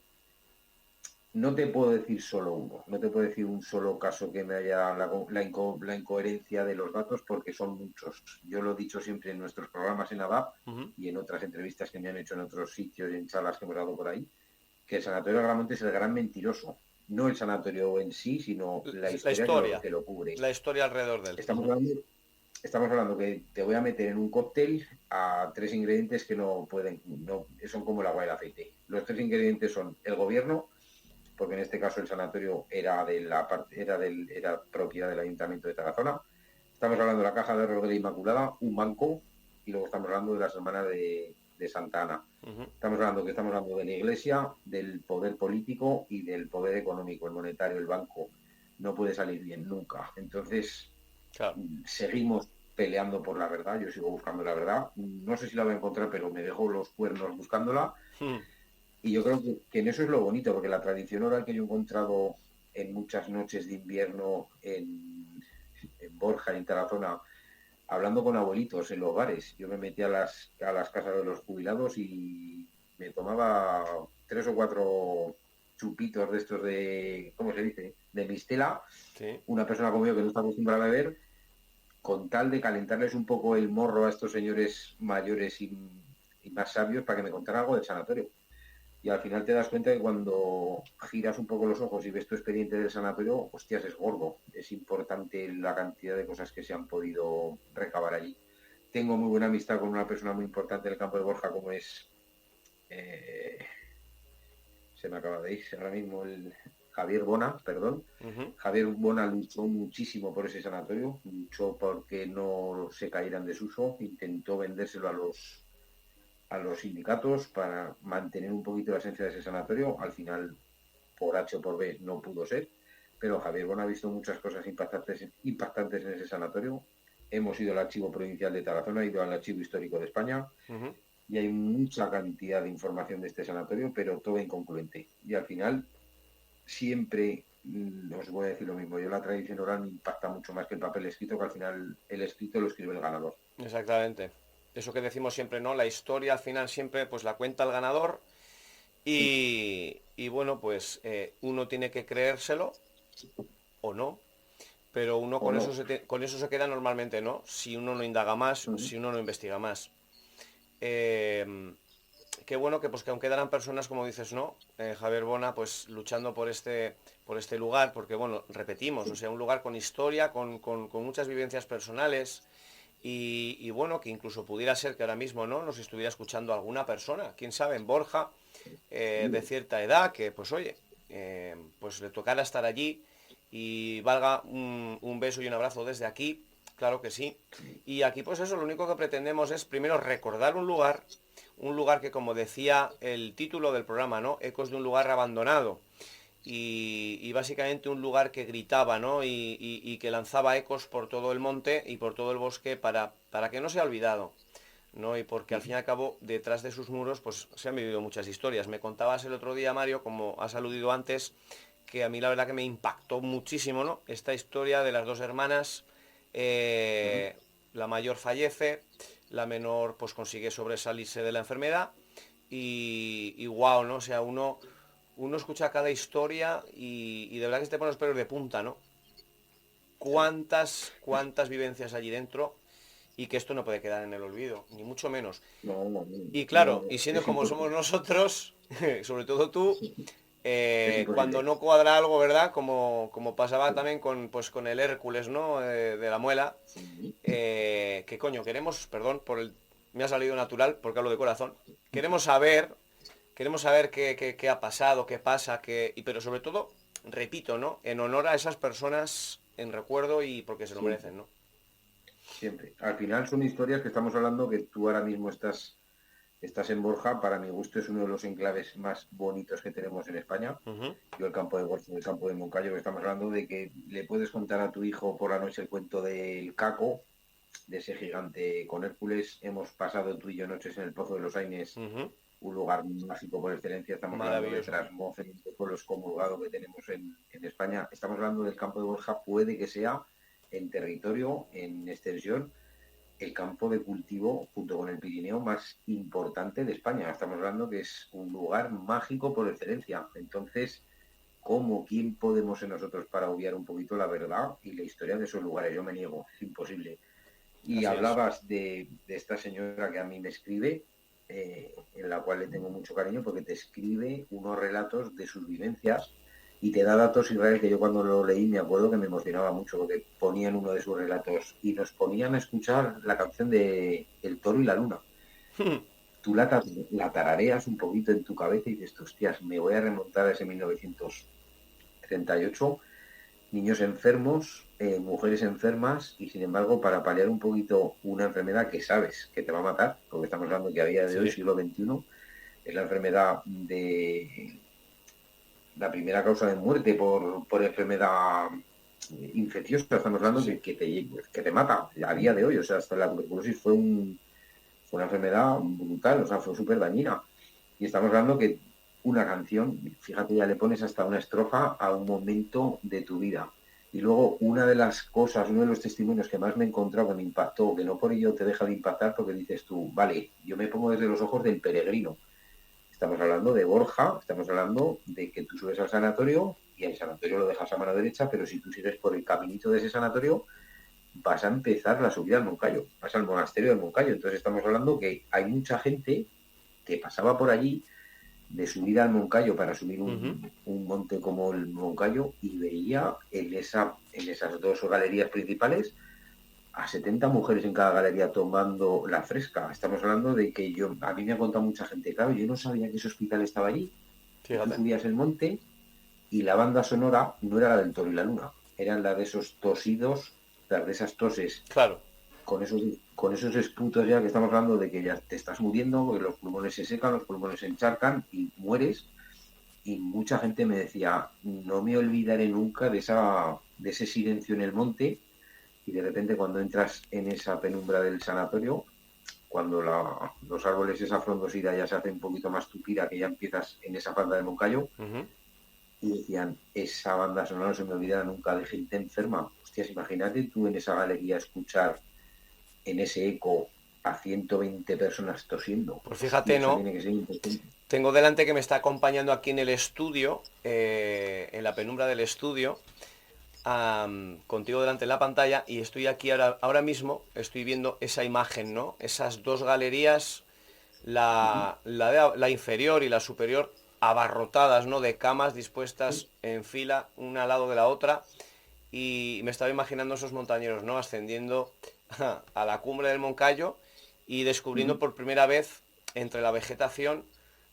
No te puedo decir solo uno, no te puedo decir un solo caso que me haya la incoherencia de los datos porque son muchos. Yo lo he dicho siempre en nuestros programas en ADAP y en otras entrevistas que me han hecho en otros sitios y en charlas que hemos dado por ahí, que el Sanatorio de Agramonte es el gran mentiroso. No el sanatorio en sí, sino la La historia historia. que lo cubre. La historia alrededor de él. Estamos hablando, estamos hablando que te voy a meter en un cóctel a 3 ingredientes que no pueden, no, son como el agua y el aceite. Los 3 ingredientes son el gobierno, porque en este caso el sanatorio era propiedad del Ayuntamiento de Tarazona. Estamos hablando de la Caja de Ahorros de la Inmaculada, un banco, y luego estamos hablando de las hermanas de Santa Ana. Estamos hablando de la Iglesia, del poder político y del poder económico, el monetario, el banco. No puede salir bien nunca. Entonces, Claro. seguimos peleando por la verdad, yo sigo buscando la verdad. No sé si la voy a encontrar, pero me dejo los cuernos buscándola. Y yo creo que en eso es lo bonito, porque la tradición oral que yo he encontrado en muchas noches de invierno en Borja, en Tarazona, hablando con abuelitos en los bares. Yo me metí a las casas de los jubilados y me tomaba 3 o 4 chupitos de estos de, ¿cómo se dice? De mistela. Sí. Una persona como yo que no está acostumbrada a beber, con tal de calentarles un poco el morro a estos señores mayores y más sabios para que me contaran algo del sanatorio. Y al final te das cuenta que cuando giras un poco los ojos y ves tu expediente del sanatorio, hostias, es gordo. Es importante la cantidad de cosas que se han podido recabar allí. Tengo muy buena amistad con una persona muy importante del campo de Borja, como es... se me acaba de ir ahora mismo Javier Bona, perdón. Ujú. Javier Bona luchó muchísimo por ese sanatorio, luchó porque no se cayeran en desuso, intentó vendérselo a los sindicatos para mantener un poquito la esencia de ese sanatorio. Al final, por H o por B, no pudo ser, pero Javier Bona ha visto muchas cosas impactantes en ese sanatorio. Hemos ido al Archivo Provincial de Tarazona, ido al Archivo Histórico de España, Ujú. y hay mucha cantidad de información de este sanatorio, pero todo inconcluente. Y al final, siempre, os voy a decir lo mismo, yo la tradición oral me impacta mucho más que el papel escrito, que al final el escrito lo escribe el ganador. Exactamente. Eso que decimos siempre, ¿no? La historia al final siempre pues la cuenta el ganador Sí, y bueno, pues uno tiene que creérselo o no, pero uno o con eso no. con eso se queda normalmente, ¿no? Si uno no indaga más, Uh -huh. si uno no investiga más. Eh, Qué bueno que pues que aún quedarán personas, como dices, ¿no? Javier Bona, pues luchando por este lugar, porque bueno, repetimos, o Sí. sea, un lugar con historia, con muchas vivencias personales y bueno, que incluso pudiera ser que ahora mismo, ¿no? Nos estuviera escuchando alguna persona, quién sabe, en Borja, de cierta edad, que pues oye, pues le tocara estar allí y valga un beso y un abrazo desde aquí, claro que sí. Y aquí pues eso, lo único que pretendemos es primero recordar un lugar que como decía el título del programa, ¿no? Ecos de un lugar abandonado. Y básicamente un lugar que gritaba, ¿no? Y que lanzaba ecos por todo el monte y por todo el bosque para que no sea olvidado, ¿no? Y porque al fin y al cabo, detrás de sus muros, pues se han vivido muchas historias. Me contabas el otro día, Mario, como has aludido antes, que a mí la verdad que me impactó muchísimo, ¿no? Esta historia de las dos hermanas, Uh -huh. la mayor fallece, la menor pues consigue sobresalirse de la enfermedad y wow, ¿no? O sea, uno escucha cada historia y de verdad que se te ponen los pelos de punta, ¿no? Sí. Cuántas vivencias allí dentro y que esto no puede quedar en el olvido, ni mucho menos. No, no, Y no, claro, no, y siendo es como somos imposible. nosotros, sobre todo tú, Es cuando imposible. no cuadra algo, ¿verdad? Como pasaba también con, pues, con el Hércules, ¿no? De la muela, Sí. que coño, queremos, perdón, me ha salido natural porque hablo de corazón, queremos saber, queremos saber qué ha pasado, qué pasa, pero sobre todo, repito, ¿no? En honor a esas personas, en recuerdo y porque se lo Siempre, merecen, ¿no? siempre. Al final son historias que estamos hablando que tú ahora mismo estás en Borja. Para mi gusto es uno de los enclaves más bonitos que tenemos en España. Ujú. Yo el campo de Borja, el campo de Moncayo, que estamos hablando de que le puedes contar a tu hijo por la noche el cuento del Caco, de ese gigante con Hércules. Hemos pasado tú y yo noches en el Pozo de los Aines, Ujú. un lugar mágico por excelencia. Estamos hablando de Maravilloso. Trasmoz, de pueblos comulgados que tenemos en España. Estamos hablando del campo de Borja, puede que sea en territorio, en extensión, el campo de cultivo junto con el Pirineo más importante de España. Estamos hablando que es un lugar mágico por excelencia. Entonces, quién podemos ser nosotros para obviar un poquito la verdad y la historia de esos lugares? Yo me niego, es imposible. Y Así es. hablabas de esta señora que a mí me escribe, en la cual le tengo mucho cariño porque te escribe unos relatos de sus vivencias y te da datos, Israel, que yo cuando lo leí me acuerdo que me emocionaba mucho porque ponían uno de sus relatos y nos ponían a escuchar la canción de El toro y la luna. Tú la tarareas un poquito en tu cabeza y dices, hostias, me voy a remontar a ese 1938, niños enfermos, mujeres enfermas, y sin embargo, para paliar un poquito una enfermedad que sabes que te va a matar, porque estamos hablando que a día de hoy, Sí. siglo XXI, es la enfermedad de la primera causa de muerte por enfermedad infecciosa. Estamos hablando Sí. que te mata a día de hoy. O sea, hasta la tuberculosis fue una enfermedad brutal, o sea, fue súper dañina. Y estamos hablando que una canción, fíjate, ya le pones hasta una estrofa a un momento de tu vida. Y luego una de las cosas, uno de los testimonios que más me he encontrado que me impactó, que no por ello te deja de impactar, porque dices tú, vale, yo me pongo desde los ojos del peregrino. Estamos hablando de Borja, estamos hablando de que tú subes al sanatorio y el sanatorio lo dejas a mano derecha, pero si tú sigues por el caminito de ese sanatorio, vas a empezar la subida al Moncayo, vas al monasterio del Moncayo. Entonces estamos hablando que hay mucha gente que pasaba por allí de subir al Moncayo para subir Ujú. un monte como el Moncayo y veía en esas dos galerías principales a 70 mujeres en cada galería tomando la fresca. Estamos hablando de que a mí me ha contado mucha gente, claro, yo no sabía que ese hospital estaba allí y tú Fíjate. subías el monte y la banda sonora no era la del Toro y la Luna, eran la de esos tosidos, las de esas toses, Claro. con esos esputos ya que estamos hablando de que ya te estás muriendo, porque los pulmones se secan, los pulmones se encharcan y mueres. Y mucha gente me decía, no me olvidaré nunca de ese silencio en el monte, y de repente cuando entras en esa penumbra del sanatorio, cuando los árboles, esa frondosidad ya se hace un poquito más tupida, que ya empiezas en esa falda de Moncayo, Ujú. y decían, esa banda sonora no se me olvidará nunca, de gente enferma. Hostias, imagínate tú en esa galería escuchar en ese eco a 120 personas tosiendo. Pues Hostia, fíjate, eso ¿no? tiene que ser importante. Tengo delante que me está acompañando aquí en el estudio, en la penumbra del estudio, contigo delante de la pantalla, y estoy aquí ahora mismo, estoy viendo esa imagen, ¿no? Esas dos galerías, Ujú. la inferior y la superior, abarrotadas, ¿no? De camas dispuestas en fila, una al lado de la otra, y me estaba imaginando esos montañeros, ¿no? Ascendiendo a la cumbre del Moncayo y descubriendo Ujú. por primera vez entre la vegetación,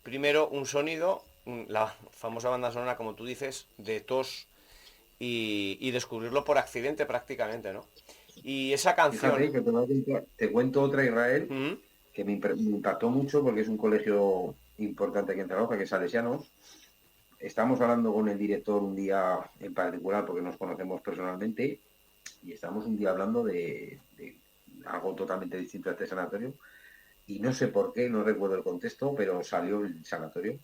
primero un sonido, la famosa banda sonora, como tú dices, de tos, y descubrirlo por accidente prácticamente, ¿no? Y esa Fíjate canción... que te cuento otra, Israel, ¿Mm? que me impactó mucho porque es un colegio importante aquí en Zaragoza, que es Salesianos. Estamos hablando con el director un día en particular porque nos conocemos personalmente, y estamos un día hablando de algo totalmente distinto a este sanatorio, y no sé por qué, no recuerdo el contexto, pero salió el sanatorio.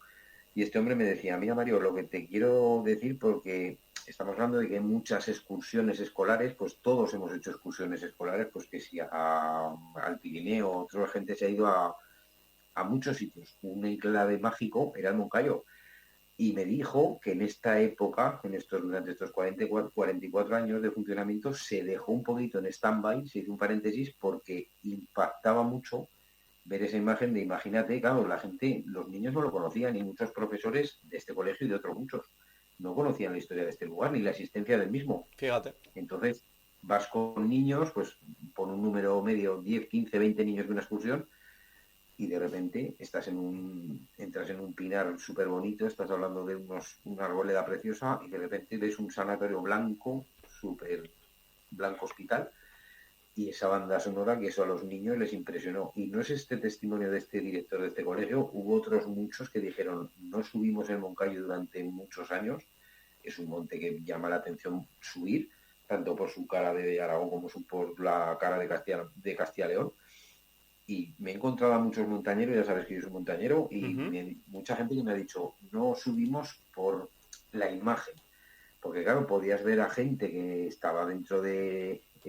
Y este hombre me decía, mira Mario, lo que te quiero decir, porque estamos hablando de que hay muchas excursiones escolares, pues todos hemos hecho excursiones escolares, pues que si al Pirineo, otra gente se ha ido a muchos sitios. Un enclave mágico era el Moncayo. Y me dijo que en esta época, durante estos 44 años de funcionamiento, se dejó un poquito en stand-by, se hizo un paréntesis, porque impactaba mucho ver esa imagen de, imagínate, claro, la gente, los niños no lo conocían, y muchos profesores de este colegio y de otros muchos no conocían la historia de este lugar ni la existencia del mismo. Fíjate. Entonces, vas con niños, pues por un número medio, 10 15 20 niños de una excursión, y de repente entras en un pinar súper bonito, estás hablando de una arboleda preciosa, y de repente ves un sanatorio blanco, súper blanco hospital, y esa banda sonora, que eso a los niños les impresionó. Y no es este testimonio de este director de este colegio, hubo otros muchos que dijeron, no subimos el Moncayo durante muchos años, es un monte que llama la atención subir, tanto por su cara de Aragón como por la cara de Castilla León. Y me he encontrado a muchos montañeros, ya sabes que yo soy montañero, y Ujú. mucha gente que me ha dicho, no subimos por la imagen, porque claro, podías ver a gente que estaba en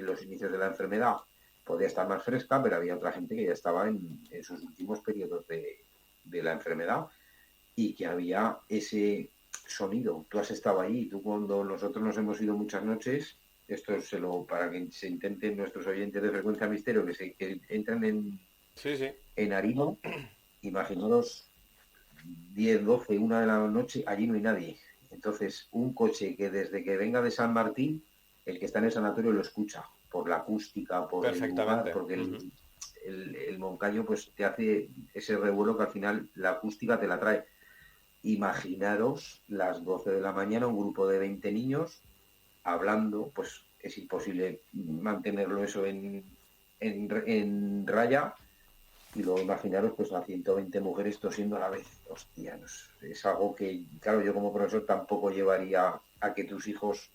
los inicios de la enfermedad, podía estar más fresca, pero había otra gente que ya estaba en sus últimos periodos de la enfermedad, y que había ese sonido. Tú has estado allí, tú, cuando nosotros nos hemos ido muchas noches, para que se intenten nuestros oyentes de Frecuencia Misterio, que entran Sí, sí. en Arima, imaginaros 10 12 1 de la noche, allí no hay nadie. Entonces, un coche que desde que venga de San Martín, el que está en el sanatorio lo escucha, por la acústica, por el lugar, Perfectamente. porque Ujú. el Moncayo pues te hace ese revuelo que al final la acústica te la trae. Imaginaros las 12 de la mañana, un grupo de 20 niños hablando, pues es imposible mantenerlo eso en raya, y luego imaginaros pues a 120 mujeres tosiendo a la vez. Hostia, es algo que, claro, yo como profesor tampoco llevaría a que tus hijos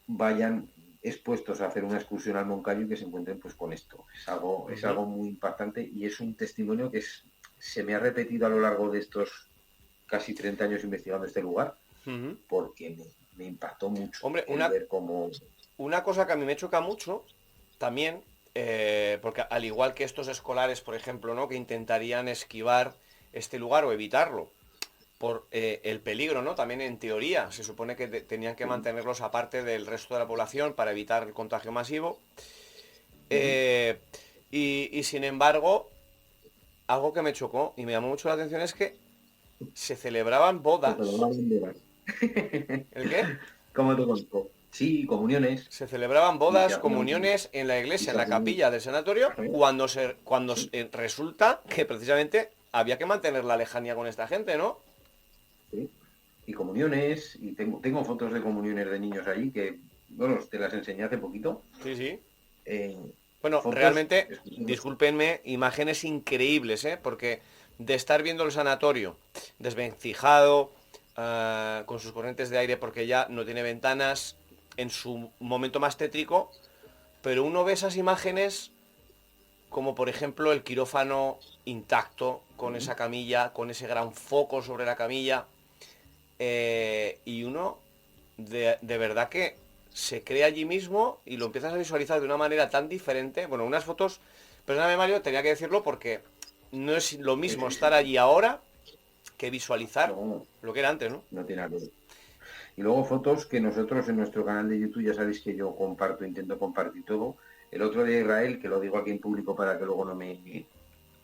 vayan expuestos a hacer una excursión al Moncayo y que se encuentren pues con esto. Es Ujú. algo muy impactante, y es un testimonio que se me ha repetido a lo largo de estos casi 30 años investigando este lugar, Ujú. porque me impactó mucho Hombre, el ver cómo... una cosa que a mí me choca mucho también, porque al igual que estos escolares, por ejemplo, ¿no? Que intentarían esquivar este lugar o evitarlo por el peligro, ¿no? También en teoría se supone que tenían que mantenerlos aparte del resto de la población para evitar el contagio masivo. Eh, y sin embargo, algo que me chocó y me llamó mucho la atención es que se celebraban Se bodas. celebraban banderas. ¿El qué? ¿Cómo te conozco? Sí, comuniones, Se celebraban y se bodas, hacían, comuniones en la y iglesia, en se la hacían, capilla del sanatorio, ¿eh? cuando Sí, resulta que precisamente había que mantener la lejanía con esta gente, ¿no? sí. y comuniones, y tengo fotos de comuniones de niños allí que, bueno, te las enseñé hace poquito. Sí, sí. Eh, Bueno, fotos, realmente, escúchanos, discúlpenme, imágenes increíbles, ¿eh? Porque de estar viendo el sanatorio desvencijado, con sus corrientes de aire porque ya no tiene ventanas, en su momento más tétrico, pero uno ve esas imágenes como por ejemplo el quirófano intacto, con esa camilla, con ese gran foco sobre la camilla, y uno de verdad que se cree allí mismo y lo empiezas a visualizar de una manera tan diferente. Bueno, unas fotos, perdóname Mario, tenía que decirlo porque no es lo sí, mismo sí, estar sí, sí. allí ahora que visualizar No, lo que era antes, ¿no? no tiene nada que ver. Y luego fotos que nosotros en nuestro canal de YouTube, ya sabéis que yo comparto, intento compartir todo. El otro de Israel, que lo digo aquí en público para que luego no me...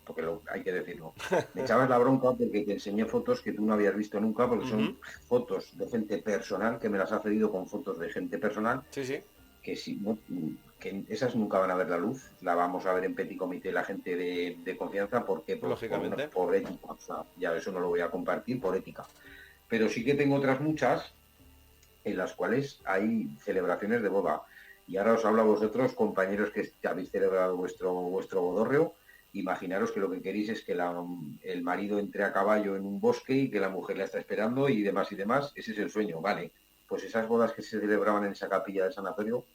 porque hay que decirlo. Me echabas la bronca porque te enseñé fotos que tú no habías visto nunca, porque son Ujú. fotos de gente personal, que me las ha cedido con fotos de gente personal, Sí, sí, que si no, que esas nunca van a ver la luz. La vamos a ver en Petit Comité la gente de confianza, porque lógicamente. por ética. O sea, ya eso no lo voy a compartir por ética. Pero sí que tengo otras muchas en las cuales hay celebraciones de boda. Y ahora os hablo a vosotros, compañeros que habéis celebrado vuestro bodorreo. Imaginaros que lo que queréis es que el marido entre a caballo en un bosque y que la mujer la está esperando y demás y demás. Ese es el sueño, vale. Pues esas bodas que se celebraban en esa capilla del sanatorio,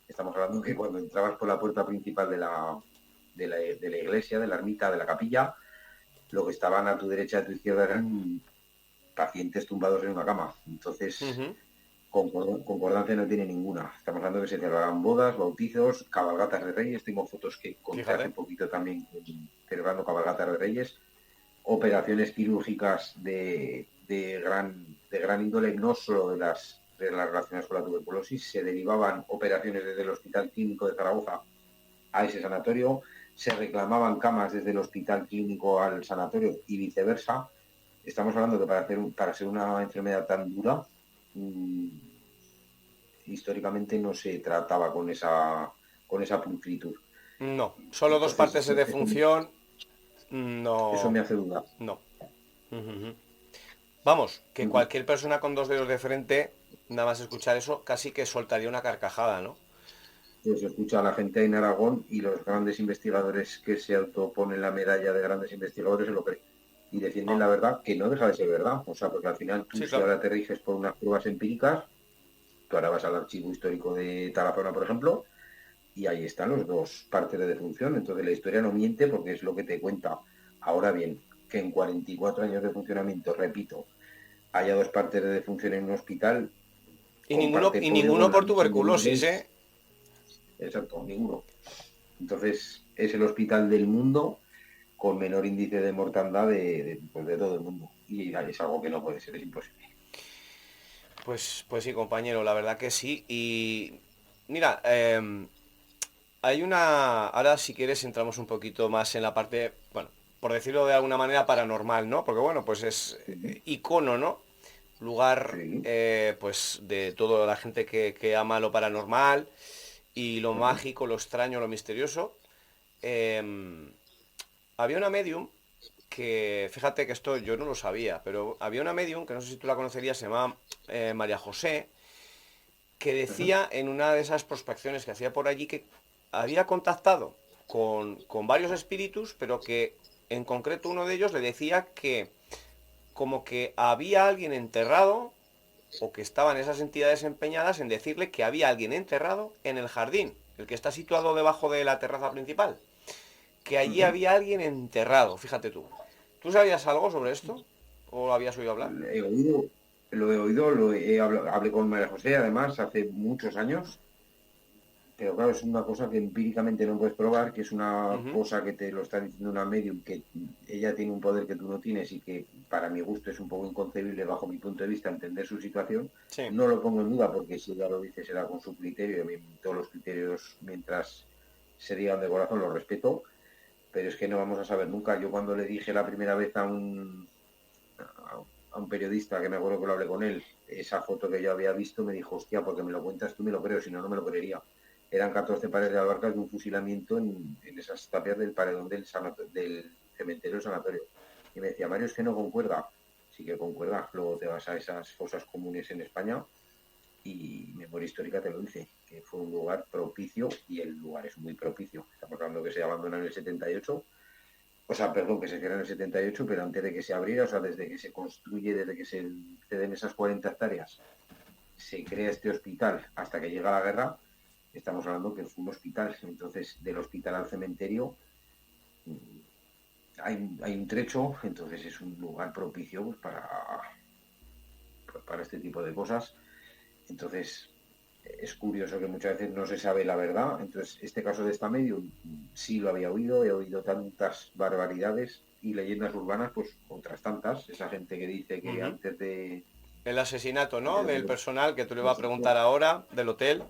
estamos hablando que cuando entrabas por la puerta principal de la iglesia, de la ermita, de la capilla, lo que estaban a tu derecha y a tu izquierda eran pacientes tumbados en una cama. Entonces, Ujú. concordancia no tiene ninguna. Estamos hablando que se celebrarán bodas, bautizos, cabalgatas de reyes. Tengo fotos que conté hace Fíjate. poquito también celebrando cabalgatas de reyes. Operaciones quirúrgicas de gran índole, no solo de las relacionadas con la tuberculosis. Se derivaban operaciones desde el Hospital Clínico de Zaragoza a ese sanatorio. Se reclamaban camas desde el Hospital Clínico al sanatorio y viceversa. Estamos hablando que para ser una enfermedad tan dura, mmm, históricamente no se trataba con esa pulcritud. No, solo dos Entonces, partes eso, de eso, función, eso no, me hace dudar. no. Ujú, ujú. Vamos, que Uh-huh. cualquier persona con dos dedos de frente, nada más escuchar eso, casi que soltaría una carcajada, ¿no? Pues escucha a la gente en Aragón y los grandes investigadores que se autoponen la medalla de grandes investigadores se lo creen. Y defienden Ah, la verdad, que no deja de ser verdad. O sea, porque al final tú, sí, si claro. ahora te riges por unas pruebas empíricas, tú ahora vas al archivo histórico de Tarazona, por ejemplo, y ahí están los dos partes de defunción. Entonces la historia no miente porque es lo que te cuenta. Ahora bien, que en 44 años de funcionamiento, repito, haya dos partes de defunción en un hospital, comparte Y polio ninguno con la por misión de tuberculosis, Lourdes. ¿eh? Exacto, ninguno. Entonces es el hospital del mundo con menor índice de mortandad de todo el mundo. Y es algo que no puede ser, es imposible. Pues sí, compañero, la verdad que sí. Y mira, hay una... Ahora si quieres entramos un poquito más en la parte, bueno, por decirlo de alguna manera paranormal, ¿no? Porque bueno, pues es Sí, icono, ¿no? Lugar, sí. pues de toda la gente que ama lo paranormal y lo Ujú, mágico, lo extraño, lo misterioso. Eh, Había una medium que, fíjate que esto yo no lo sabía, pero había una medium, que no sé si tú la conocerías, se llama María José, que ujú. decía en una de esas prospecciones que hacía por allí que había contactado con varios espíritus, pero que en concreto uno de ellos le decía que como que había alguien enterrado o que estaban esas entidades empeñadas en decirle que había alguien enterrado en el jardín, el que está situado debajo de la terraza principal, que allí Ujú. había alguien enterrado, fíjate tú. ¿Tú sabías algo sobre esto? ¿O lo habías oído hablar? He oído, hablé con María José, además, hace muchos años, pero claro, es una cosa que empíricamente no puedes probar, que es una Ujú. cosa que te lo está diciendo una medium, que ella tiene un poder que tú no tienes y que para mi gusto es un poco inconcebible bajo mi punto de vista entender su situación. Sí, No lo pongo en duda porque si ella lo dice será con su criterio, y a mí todos los criterios mientras se digan de corazón los respeto, pero es que no vamos a saber nunca. Yo cuando le dije la primera vez a un periodista, que me acuerdo que lo hablé con él, esa foto que yo había visto, me dijo, hostia, porque me lo cuentas tú, me lo creo, si no, no me lo creería. Eran 14 pares de albarcas de un fusilamiento en esas tapias del paredón del cementerio del sanatorio. Y me decía, Mario, es que no concuerda. sí que concuerda. Luego te vas a esas fosas comunes en España y memoria histórica te lo dice, que fue un lugar propicio y el lugar es muy propicio. Estamos hablando que se abandonó en el 78, o sea, perdón, que se creó en el 78, pero antes de que se abriera, o sea, desde que se construye, desde que se ceden esas 40 hectáreas, se crea este hospital hasta que llega la guerra, estamos hablando que fue un hospital. Entonces, del hospital al cementerio hay un trecho, entonces es un lugar propicio pues, para este tipo de cosas. Entonces, es curioso que muchas veces no se sabe la verdad. Entonces, este caso de esta medium sí lo había oído, he oído tantas barbaridades y leyendas urbanas, pues otras tantas. Esa gente que dice que antes de... El asesinato, ¿no? Del de personal que tú le vas a preguntar ahora, del hotel.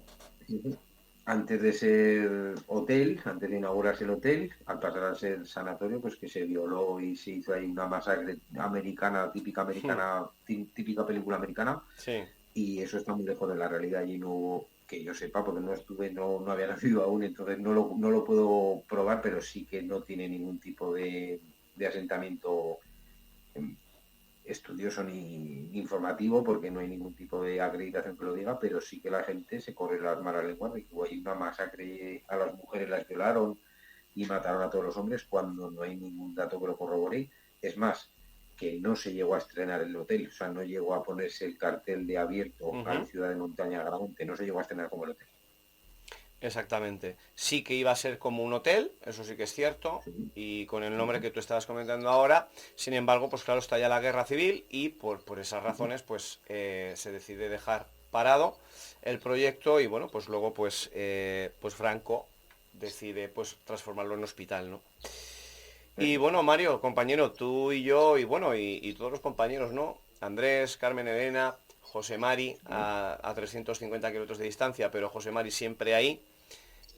antes de ser hotel, antes de inaugurarse el hotel, al pasar a ser sanatorio, pues que se violó y se hizo ahí una masacre americana, típica película americana, Sí. y eso está muy lejos de la realidad. Allí no hubo, que yo sepa, porque no estuve, no había nacido aún, entonces no lo puedo probar, pero sí que no tiene ningún tipo de asentamiento estudioso ni informativo, porque no hay ningún tipo de acreditación que lo diga, pero sí que la gente se corre las malas lenguas de que hubo ahí una masacre, a las mujeres las violaron y mataron a todos los hombres, cuando no hay ningún dato que lo corrobore. Es más, que no se llegó a estrenar el hotel, o sea, no llegó a ponerse el cartel de abierto a la ciudad de Montaña Grande, no se llegó a estrenar como el hotel. Exactamente. Sí que iba a ser como un hotel, eso sí que es cierto, Sí. y con el nombre que tú estabas comentando ahora. Sin embargo, pues claro, está ya la guerra civil y por esas razones, pues se decide dejar parado el proyecto y bueno, pues luego pues Franco decide pues transformarlo en hospital, ¿no? Y Eso. bueno, Mario, compañero, tú y yo, y bueno, y todos los compañeros, ¿no? Andrés, Carmen Elena, José Mari, a 350 kilómetros de distancia, pero José Mari siempre ahí,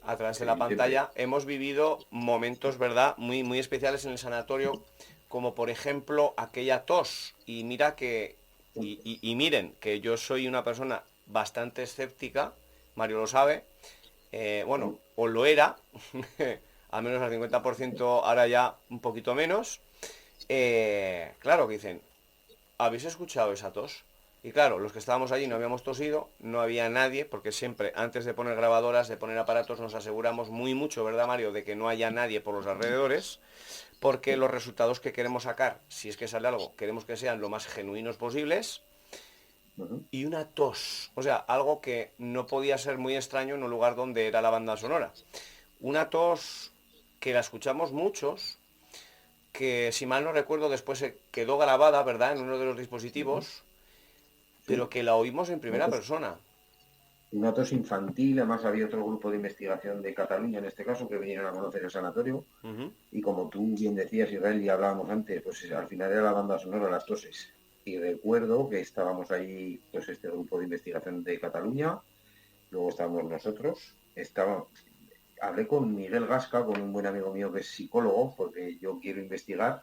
a través de la Sí, siempre. pantalla, hemos vivido momentos, ¿verdad?, muy, muy especiales en el sanatorio, como por ejemplo aquella tos. Y mira que, y miren, que yo soy una persona bastante escéptica, Mario lo sabe, bueno, o lo era, al menos al 50%, ahora ya un poquito menos. Claro que dicen, ¿habéis escuchado esa tos? Y claro, los que estábamos allí no habíamos tosido, no había nadie, porque siempre antes de poner grabadoras, de poner aparatos, nos aseguramos muy mucho, ¿verdad, Mario?, de que no haya nadie por los alrededores, porque los resultados que queremos sacar, si es que sale algo, queremos que sean lo más genuinos posibles. Y una tos, o sea, algo que no podía ser muy extraño en un lugar donde era la banda sonora. Una tos que la escuchamos muchos, que si mal no recuerdo después se quedó grabada, ¿verdad?, en uno de los dispositivos, pero Sí. que la oímos en Una primera tos, persona. una tos infantil, además había otro grupo de investigación de Cataluña, en este caso, que vinieron a conocer el sanatorio, Ujú. y como tú bien decías, Israel, y hablábamos antes, pues al final era la banda sonora las toses. Y recuerdo que estábamos ahí, pues este grupo de investigación de Cataluña, luego estábamos nosotros, hablé con Miguel Gasca, con un buen amigo mío que es psicólogo, porque yo quiero investigar,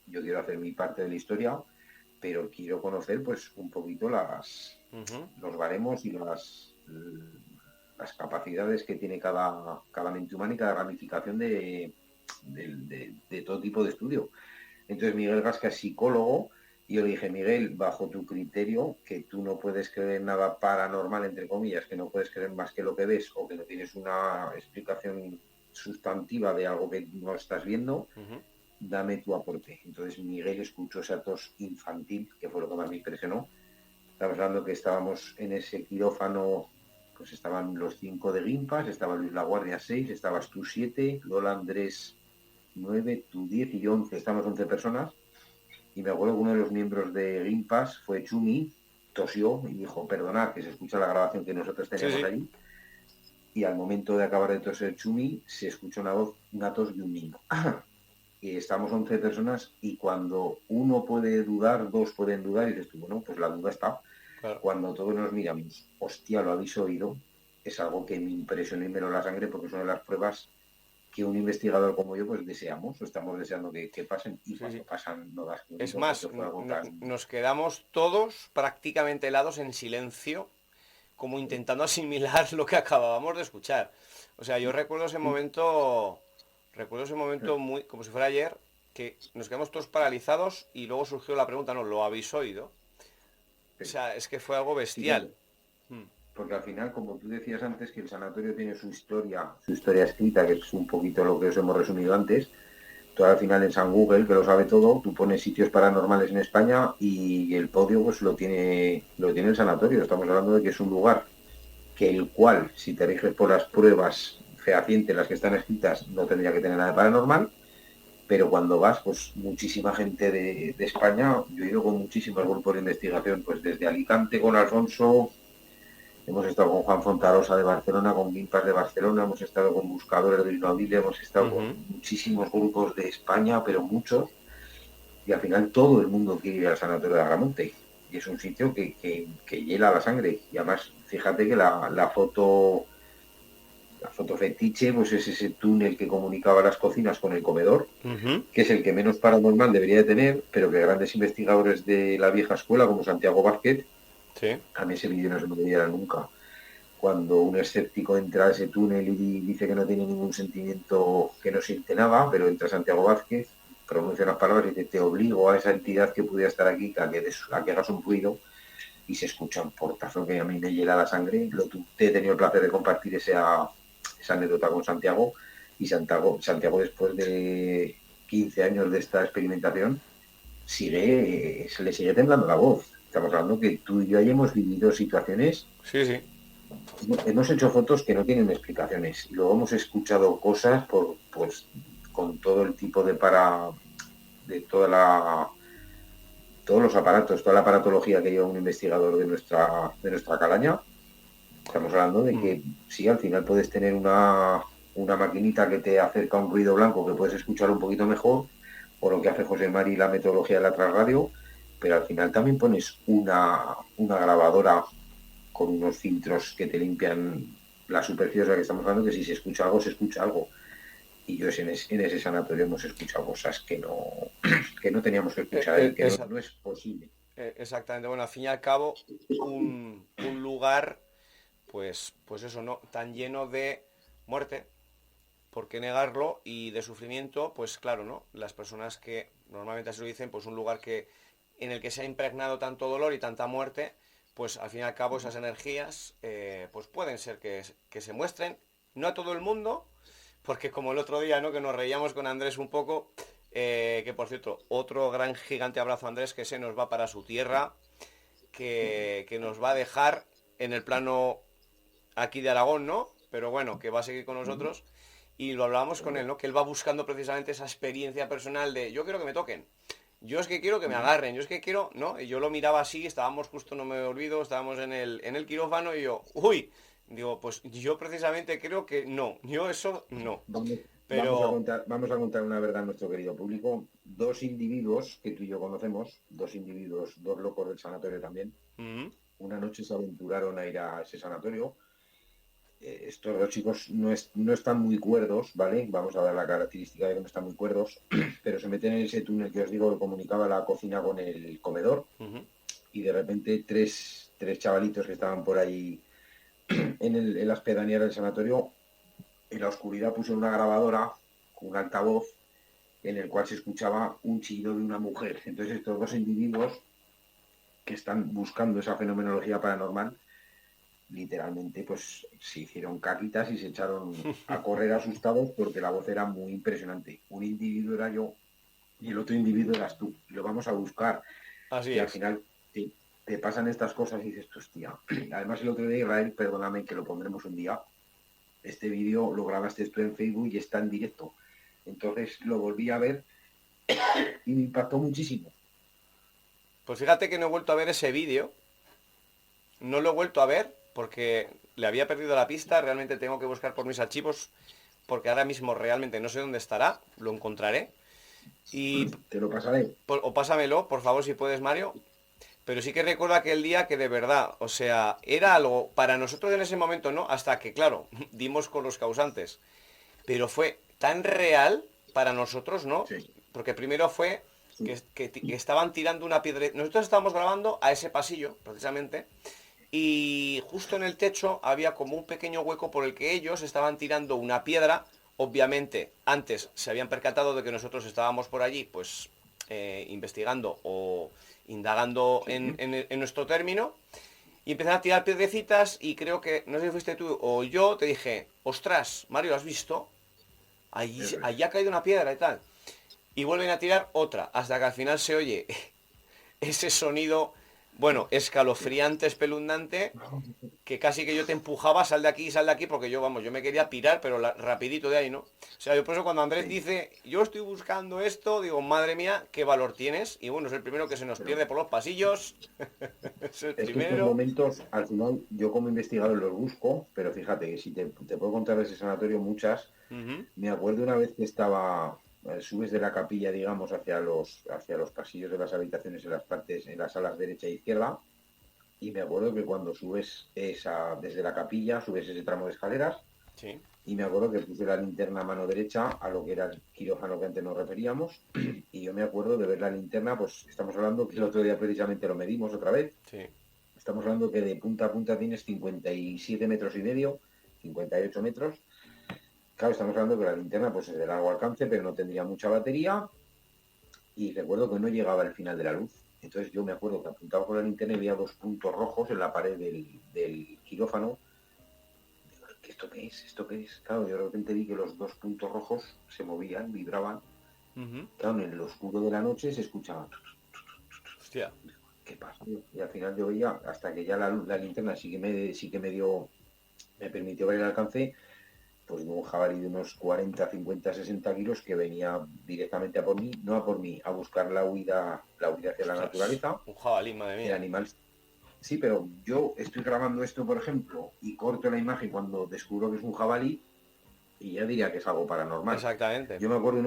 yo quiero hacer mi parte de la historia, pero quiero conocer pues un poquito Ujú. los baremos y las capacidades que tiene cada mente humana y cada ramificación de todo tipo de estudio. Entonces Miguel Gasca es psicólogo y yo le dije, Miguel, bajo tu criterio, que tú no puedes creer en nada paranormal, entre comillas, que no puedes creer más que lo que ves o que no tienes una explicación sustantiva de algo que no estás viendo, Ujú. dame tu aporte. Entonces Miguel escuchó esa tos infantil, que fue lo que más me impresionó. Estamos hablando que estábamos en ese quirófano, pues estaban los 5 de Guimpas, estaba Luis Laguardia 6, estabas tú 7, Lola Andrés 9, tú 10 y yo 11, estamos 11 personas. Y me acuerdo que uno de los miembros de Guimpas fue Chumi, tosió y dijo, perdonad, que se escucha la grabación que nosotros Sí, teníamos sí. allí. Y al momento de acabar de toser Chumi, se escuchó una tos de un niño. Y estamos 11 personas y cuando uno puede dudar, dos pueden dudar y dices tú, bueno, pues la duda está. Claro. Cuando todos nos miramos, hostia, lo habéis oído, es algo que me impresionó y me lo la sangre porque son de las pruebas que un investigador como yo pues deseamos o estamos deseando que pasen y Sí, cuando sí. pasan no das Es crédito porque más, fue algo tan... nos quedamos todos prácticamente helados en silencio, como intentando asimilar lo que acabábamos de escuchar. O sea, yo recuerdo ese momento muy, como si fuera ayer, que nos quedamos todos paralizados y luego surgió la pregunta, ¿no? ¿Lo habéis oído? O Sí. sea, es que fue algo Sí, claro. bestial. Mm. Porque al final, como tú decías antes, que el sanatorio tiene su historia escrita, que es un poquito lo que os hemos resumido antes. Tú al final en San Google, que lo sabe todo, tú pones sitios paranormales en España y el podio pues lo tiene el sanatorio. Estamos hablando de que es un lugar que el cual, si te riges por las pruebas fehacientes, las que están escritas, no tendría que tener nada de paranormal, pero cuando vas, pues muchísima gente de España, yo he ido con muchísimos grupos de investigación, pues desde Alicante con Alfonso, hemos estado con Juan Fontarosa de Barcelona, con Guimpas de Barcelona, hemos estado con Buscadores de Isnoaville, hemos estado con Ujú. muchísimos grupos de España, pero muchos, y al final todo el mundo quiere ir al Sanatorio de Agramonte. Y es un sitio que hiela la sangre. Y además, fíjate que la foto fetiche, pues es ese túnel que comunicaba las cocinas con el comedor, Ujú. que es el que menos paranormal debería de tener, pero que grandes investigadores de la vieja escuela, como Santiago Vázquez, Sí. a mí ese vídeo no se me olvidará nunca. Cuando un escéptico entra a ese túnel y dice que no tiene ningún sentimiento, que no siente nada, pero entra Santiago Vázquez, pronuncia unas palabras y dice, te obligo a esa entidad que pudiera estar aquí a que hagas un ruido, y se escucha un portazo que a mí me hiela la sangre. He tenido el placer de compartir esa anécdota con Santiago, y Santiago después de 15 años de esta experimentación, se le sigue temblando la voz. Estamos hablando que tú y yo ya hemos vivido situaciones. Sí, sí. Hemos hecho fotos que no tienen explicaciones y luego hemos escuchado cosas pues, con todo el tipo de todos los aparatos, toda la aparatología que lleva un investigador de nuestra calaña. Estamos hablando de Mm. que sí, al final puedes tener una maquinita que te acerca un ruido blanco que puedes escuchar un poquito mejor, o lo que hace José Mari, la metodología de la transradio, pero al final también pones una grabadora con unos filtros que te limpian la superficie, o sea que estamos hablando que si se escucha algo, se escucha algo. Y yo en ese sanatorio hemos escuchado cosas que no teníamos que escuchar y que no, Esa- no es posible. exactamente. Bueno, al fin y al cabo, un lugar, pues eso, ¿no? Tan lleno de muerte, ¿por qué negarlo? Y de sufrimiento, pues claro, ¿no? Las personas que normalmente así lo dicen, pues un lugar en el que se ha impregnado tanto dolor y tanta muerte, pues al fin y al cabo esas energías, pues pueden ser que se muestren, no a todo el mundo, porque como el otro día, ¿no? Que nos reíamos con Andrés un poco, que por cierto, otro gran gigante abrazo a Andrés que se nos va para su tierra, que nos va a dejar en el plano aquí de Aragón, ¿no? Pero bueno, que va a seguir con nosotros. Y lo hablábamos con él, ¿no? Que él va buscando precisamente esa experiencia personal de yo quiero que me toquen. Yo es que quiero que me agarren, yo es que quiero, ¿no? Y yo lo miraba así, estábamos justo, no me olvido, estábamos en el quirófano y yo, uy, digo, pues yo precisamente creo que no, yo eso no. Vamos, vamos a Pero, contar, vamos a contar una verdad a nuestro querido público. Dos individuos que tú y yo conocemos, dos individuos, dos locos del sanatorio también, mm, una noche se aventuraron a ir a ese sanatorio. Estos dos chicos no están muy cuerdos, ¿vale? Vamos a dar la característica de que no están muy cuerdos, pero se meten en ese túnel que os digo que comunicaba la cocina con el comedor, mm, y de repente tres chavalitos que estaban por ahí en las pedanías del sanatorio, en la oscuridad pusieron una grabadora con un altavoz en el cual se escuchaba un chillido de una mujer. Entonces estos dos individuos que están buscando esa fenomenología paranormal, literalmente pues se hicieron caquitas y se echaron a correr asustados porque la voz era muy impresionante. Un individuo era yo y el otro individuo eras tú. Y lo vamos a buscar. así Y al es. final te pasan estas cosas y dices, hostia. Además el otro día, Israel, perdóname que lo pondremos un día, este vídeo lo grabaste tú en Facebook y está en directo. Entonces lo volví a ver y me impactó muchísimo. Pues fíjate que no he vuelto a ver ese vídeo, no lo he vuelto a ver porque le había perdido la pista, realmente tengo que buscar por mis archivos porque ahora mismo realmente no sé dónde estará, lo encontraré. Y Te lo pasaré. o pásamelo, por favor, si puedes, Mario. Pero sí que recuerdo aquel día que de verdad, o sea, era algo para nosotros en ese momento, ¿no? Hasta que, claro, dimos con los causantes. Pero fue tan real para nosotros, ¿no? Sí, Porque primero fue sí. que estaban tirando una piedra. Nosotros estábamos grabando a ese pasillo, precisamente, y justo en el techo había como un pequeño hueco por el que ellos estaban tirando una piedra Obviamente, antes se habían percatado de que nosotros estábamos por allí, pues investigando o indagando Sí, en nuestro término, y empezaron a tirar piedrecitas y creo que, no sé si fuiste tú o yo, te dije, ostras, Mario, ¿lo has visto? eso es. Allí ha caído una piedra y tal. Y vuelven a tirar otra, hasta que al final se oye ese sonido, bueno, escalofriante, espeluznante, que casi que yo te empujaba, sal de aquí, porque yo, vamos, yo me quería pirar, pero rapidito de ahí, ¿no? O sea, yo por eso cuando Andrés Sí, dice, yo estoy buscando esto, digo, madre mía, qué valor tienes. Y bueno, es el primero que se nos pero pierde por los pasillos, es el es que estos primero. momentos, al final, yo como investigador los busco, pero fíjate que si te puedo contar de ese sanatorio muchas. Ujú. Me acuerdo una vez que estaba, subes de la capilla, digamos, hacia los pasillos de las habitaciones en las partes, en las salas derecha e izquierda, y me acuerdo que cuando subes desde la capilla, subes ese tramo de escaleras, Sí. y me acuerdo que puse la linterna a mano derecha a lo que era el quirófano que antes nos referíamos, y yo me acuerdo de ver la linterna, pues estamos hablando que el otro día precisamente lo medimos otra vez, Sí. estamos hablando que de punta a punta tienes 57 metros y medio, 58 metros. Claro, estamos hablando que la linterna pues es de largo alcance, pero no tendría mucha batería y recuerdo que no llegaba al final de la luz. Entonces yo me acuerdo que apuntaba con la linterna y veía dos puntos rojos en la pared del quirófano. Digo, ¿esto qué es? ¿Esto qué es? Claro, yo de repente vi que los dos puntos rojos se movían, vibraban. Ujú. Claro, en el oscuro de la noche se escuchaba. Hostia. ¿Qué pasa? Y al final yo veía, hasta que ya la linterna sí que me dio, me permitió ver el alcance, pues de un jabalí de unos 40, 50, 60 kilos que venía directamente a por mí, no a por mí, a buscar la huida hacia la Ostras. naturaleza. Un jabalí, madre El mía. animal, sí, pero yo estoy grabando esto, por ejemplo, y corto la imagen cuando descubro que es un jabalí y ya diría que es algo paranormal. Exactamente. Yo me acuerdo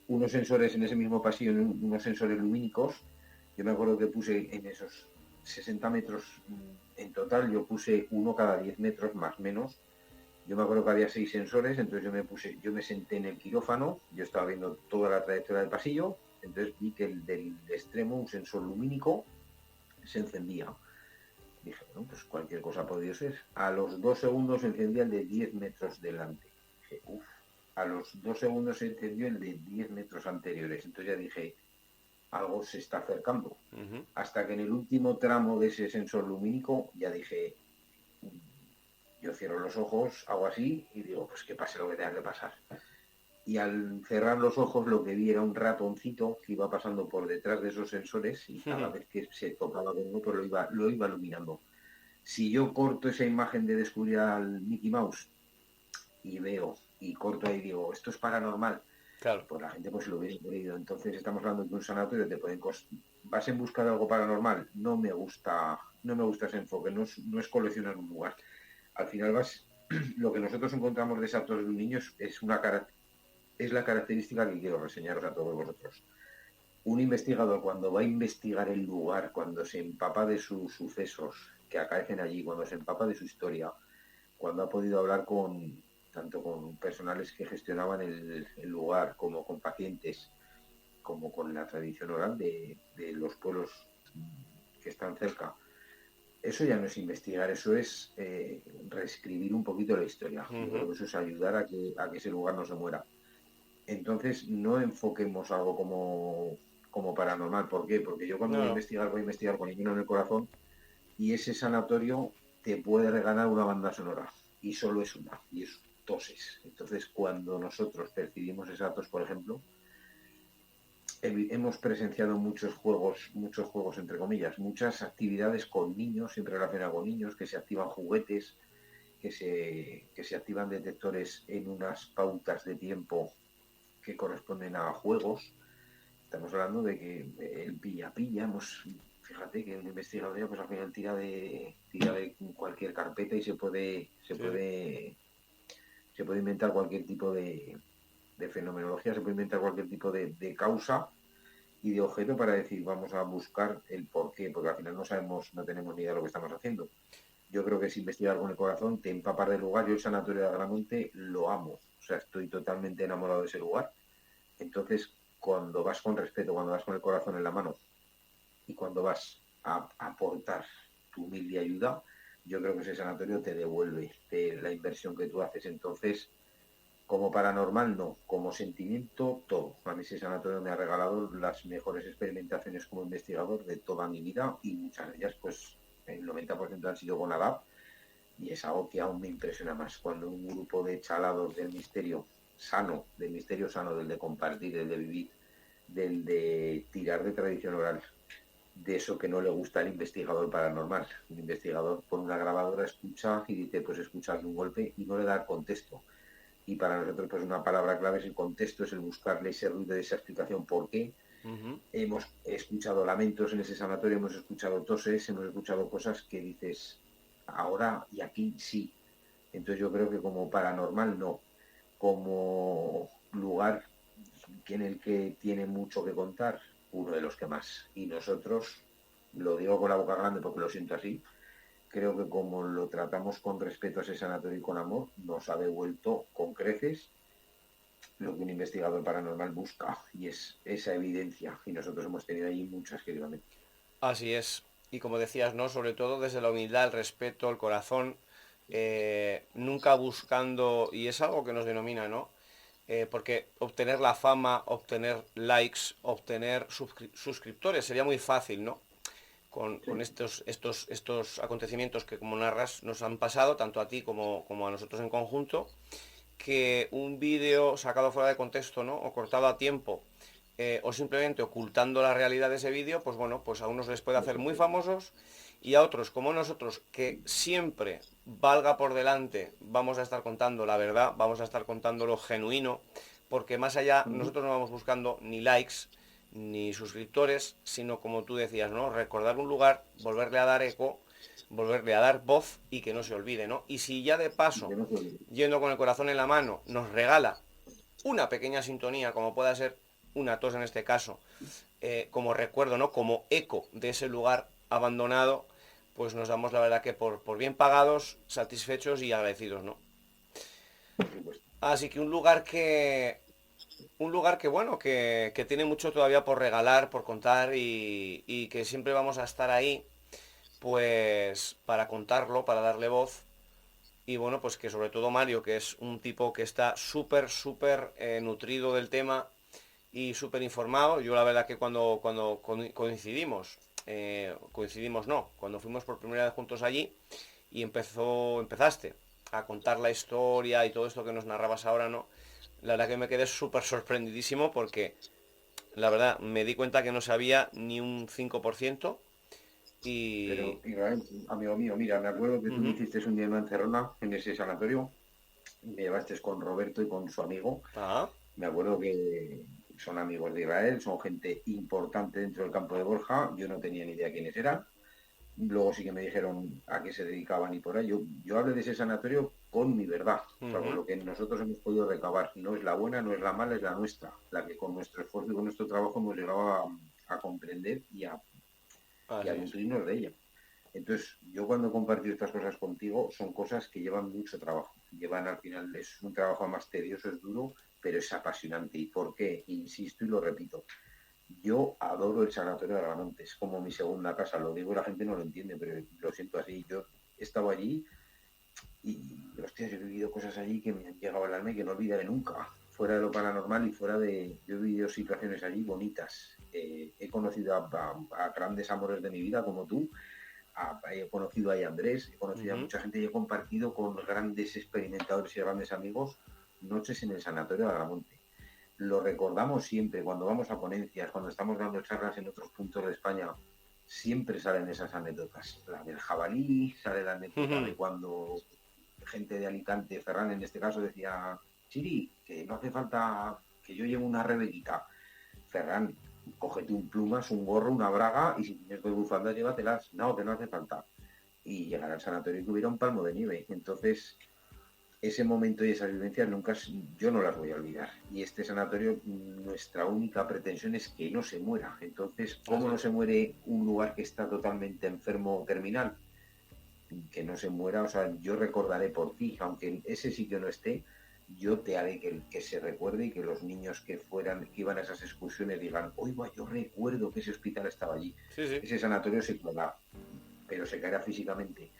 unos sensores en ese mismo pasillo, unos sensores lumínicos. Yo me acuerdo que puse en esos 60 metros en total, yo puse uno cada 10 metros más o menos. Yo me acuerdo que había 6 sensores, entonces yo me senté en el quirófano, yo estaba viendo toda la trayectoria del pasillo, entonces vi que el del extremo, un sensor lumínico, se encendía. Dije, bueno, pues cualquier cosa podría ser. A los 2 segundos se encendía el de 10 metros delante. Dije, uff. A los 2 segundos se encendió el de 10 metros anteriores. Entonces ya dije, algo se está acercando. Ujú. Hasta que en el último tramo de ese sensor lumínico ya dije, yo cierro los ojos, hago así y digo, pues que pase lo que tenga que pasar. Y al cerrar los ojos lo que vi era un ratoncito que iba pasando por detrás de esos sensores y cada vez que se tocaba con uno, pues lo iba iluminando. Si yo corto esa imagen de descubrir al Mickey Mouse y veo y corto ahí y digo, esto es paranormal, Claro. pues la gente pues lo hubiera creído. Entonces estamos hablando de un sanatorio, vas en busca de algo paranormal. No me gusta ese enfoque, no es coleccionar un lugar. Al final lo que nosotros encontramos de esa torre de un niño es la característica que quiero reseñaros a todos vosotros. Un investigador cuando va a investigar el lugar, cuando se empapa de sus sucesos que acaecen allí, cuando se empapa de su historia, cuando ha podido hablar tanto con personales que gestionaban el lugar, como con pacientes, como con la tradición oral de los pueblos que están cerca. Eso ya no es investigar, eso es reescribir un poquito la historia. Yo creo Ujú. que eso es ayudar a que ese lugar no se muera. Entonces, no enfoquemos algo como paranormal. ¿Por qué? Porque yo cuando No, no. voy a investigar con el vino en el corazón y ese sanatorio te puede regalar una banda sonora. Y solo es una, y es toses. Entonces, cuando nosotros percibimos esa tos, por ejemplo, hemos presenciado muchos juegos entre comillas, muchas actividades con niños, siempre relacionadas con niños, que se activan juguetes, que se activan detectores en unas pautas de tiempo que corresponden a juegos. Estamos hablando de que el pilla-pilla, fíjate que un investigador ya pues al final tira de cualquier carpeta y Sí, sí. se puede inventar cualquier tipo de fenomenología, se puede inventar cualquier tipo de causa y de objeto para decir vamos a buscar el porqué, porque al final no sabemos, no tenemos ni idea de lo que estamos haciendo. Yo creo que es investigar con el corazón, te empapar del lugar. Yo el Sanatorio de Agramonte lo amo, o sea, estoy totalmente enamorado de ese lugar. Entonces, cuando vas con respeto, cuando vas con el corazón en la mano y cuando vas a aportar tu humilde ayuda, yo creo que ese sanatorio te devuelve la inversión que tú haces. Entonces, Como paranormal, no. Como sentimiento, todo. A mí ese sanatorio me ha regalado las mejores experimentaciones como investigador de toda mi vida y muchas de ellas, pues, el 90% han sido con ADAP y es algo que aún me impresiona más. Cuando un grupo de chalados del misterio sano, del de compartir, del de vivir, del de tirar de tradición oral, de eso que no le gusta al investigador paranormal. El investigador pone una grabadora, escucha y dice, pues escuchadle un golpe y no le da contexto. Y para nosotros, pues una palabra clave es el contexto, es el buscarle ese ruido, esa explicación por qué. Hemos escuchado lamentos en ese sanatorio, hemos escuchado toses, hemos escuchado cosas que dices, ahora y aquí sí. Entonces yo creo que como paranormal no, como lugar en el que tiene mucho que contar, uno de los que más. Y nosotros, lo digo con la boca grande porque lo siento así, creo que como lo tratamos con respeto a ese sanatorio y con amor, nos ha devuelto con creces lo que un investigador paranormal busca, y es esa evidencia. Y nosotros hemos tenido ahí muchas, queridamente. Así es. Y como decías, ¿no? Sobre todo desde la humildad, el respeto, el corazón, nunca buscando, y es algo que nos denomina, ¿no? Porque obtener la fama, obtener likes, obtener suscriptores sería muy fácil, ¿no? Con Sí. estos acontecimientos que, como narras, nos han pasado, tanto a ti como a nosotros en conjunto, que un vídeo sacado fuera de contexto, ¿no? O cortado a tiempo, o simplemente ocultando la realidad de ese vídeo, pues bueno, pues a unos les puede hacer muy famosos y a otros, como nosotros, que siempre valga por delante, vamos a estar contando la verdad, vamos a estar contando lo genuino, porque más allá nosotros no vamos buscando ni likes ni suscriptores, sino como tú decías, ¿no? Recordar un lugar, volverle a dar eco, volverle a dar voz y que no se olvide, ¿no? Y si ya de Y paso, que no se olvide. yendo con el corazón en la mano, nos regala una pequeña sintonía, como pueda ser una tos en este caso, como recuerdo, ¿no? Como eco de ese lugar abandonado, pues nos damos la verdad que por bien pagados, satisfechos y agradecidos, ¿no? Por supuesto. Así que un lugar que bueno, que tiene mucho todavía por regalar, por contar y que siempre vamos a estar ahí, pues para contarlo, para darle voz. Y bueno, pues que sobre todo Mario, que es un tipo que está súper nutrido del tema y súper informado. Yo la verdad que cuando coincidimos, coincidimos no, cuando fuimos por primera vez juntos allí y empezaste a contar la historia y todo esto que nos narrabas ahora, ¿no? La verdad que me quedé súper sorprendidísimo porque la verdad me di cuenta que no sabía ni un 5% y... Pero, Israel, amigo mío, mira, me acuerdo que tú me Ujú. hiciste un día en Encerrona, en ese sanatorio, y me llevaste con Roberto y con su amigo. Ah, Me acuerdo que son amigos de Israel, son gente importante dentro del campo de Borja. Yo no tenía ni idea quiénes eran. Luego sí que me dijeron a qué se dedicaban y por ahí. Yo hablé de ese sanatorio con mi verdad, o sea, con ujú. lo que nosotros hemos podido recabar. No es la buena, no es la mala, es la nuestra, la que con nuestro esfuerzo y con nuestro trabajo hemos llegado a comprender y Así a es. nutrirnos de ella. Entonces, yo cuando he compartido estas cosas contigo, son cosas que llevan mucho trabajo. Llevan al final, es un trabajo más tedioso, es duro, pero es apasionante. ¿Y por qué? Insisto y lo repito. Yo adoro el Sanatorio de Aramonte, es como mi segunda casa. Lo digo y la gente no lo entiende, pero lo siento así. Yo he estado allí y, hostia, he vivido cosas allí que me han llegado al alma y que no olvidaré nunca. Fuera de lo paranormal y fuera de... Yo he vivido situaciones allí bonitas. He conocido a grandes amores de mi vida como tú, he conocido a Andrés, he conocido a Ujú. mucha gente y he compartido con grandes experimentadores y grandes amigos noches en el Sanatorio de Agramonte. Lo recordamos siempre, cuando vamos a ponencias, cuando estamos dando charlas en otros puntos de España, siempre salen esas anécdotas. La del jabalí, sale la anécdota de Ujú. cuando gente de Alicante, Ferran en este caso, decía, Chiri, que no hace falta que yo lleve una rebequita. Ferran, cógete un plumas, un gorro, una braga y si tienes dos bufandas, llévatelas. No, que no hace falta. Y llegar al sanatorio y que hubiera un palmo de nieve. Entonces, ese momento y esas vivencias nunca, yo no las voy a olvidar. Y este sanatorio, nuestra única pretensión es que no se muera. Entonces, ¿cómo Así no es. se muere un lugar que está totalmente enfermo o terminal? Que no se muera, o sea, yo recordaré por ti, aunque en ese sitio no esté, yo te haré que se recuerde y que los niños que iban a esas excursiones digan, oiga, yo recuerdo que ese hospital estaba allí. Sí, sí. Ese sanatorio se caerá, pero se caerá físicamente.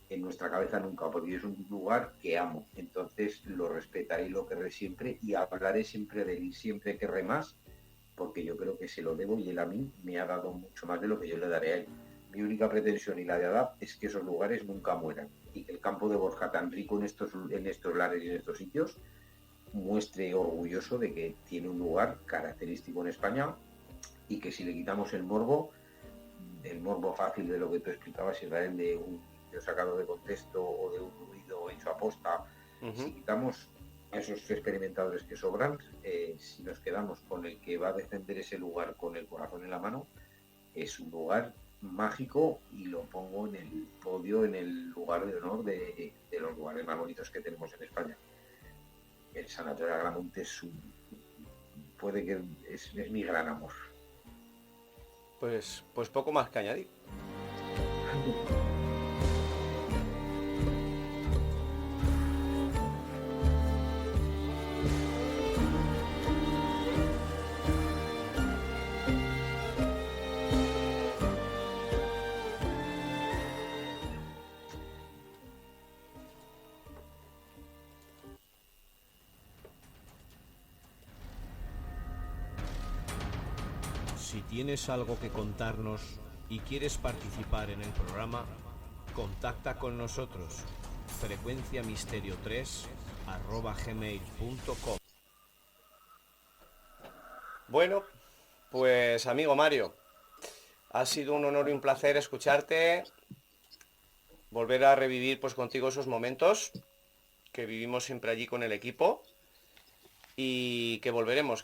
en nuestra cabeza nunca, porque es un lugar que amo. Entonces lo respetaré y lo querré siempre y hablaré siempre de él y siempre querré más, porque yo creo que se lo debo y él a mí me ha dado mucho más de lo que yo le daré a él. Mi única pretensión y la de Adap es que esos lugares nunca mueran y que el campo de Borja, tan rico en estos lares y en estos sitios, muestre orgulloso de que tiene un lugar característico en España y que si le quitamos el morbo fácil de lo que tú explicabas, Israel, de un vídeo sacado de contexto o de un ruido hecho a posta, si quitamos a esos experimentadores que sobran, si nos quedamos con el que va a defender ese lugar con el corazón en la mano, es un lugar mágico y lo pongo en el podio, en el lugar de honor de los lugares más bonitos que tenemos en España. El Sanatorio de Agramonte es mi gran amor. Pues poco más que añadir. Si tienes algo que contarnos y quieres participar en el programa, contacta con nosotros. frecuenciamisterio3@gmail.com. Bueno, pues amigo Mario, ha sido un honor y un placer escucharte, volver a revivir pues contigo esos momentos que vivimos siempre allí con el equipo y que volveremos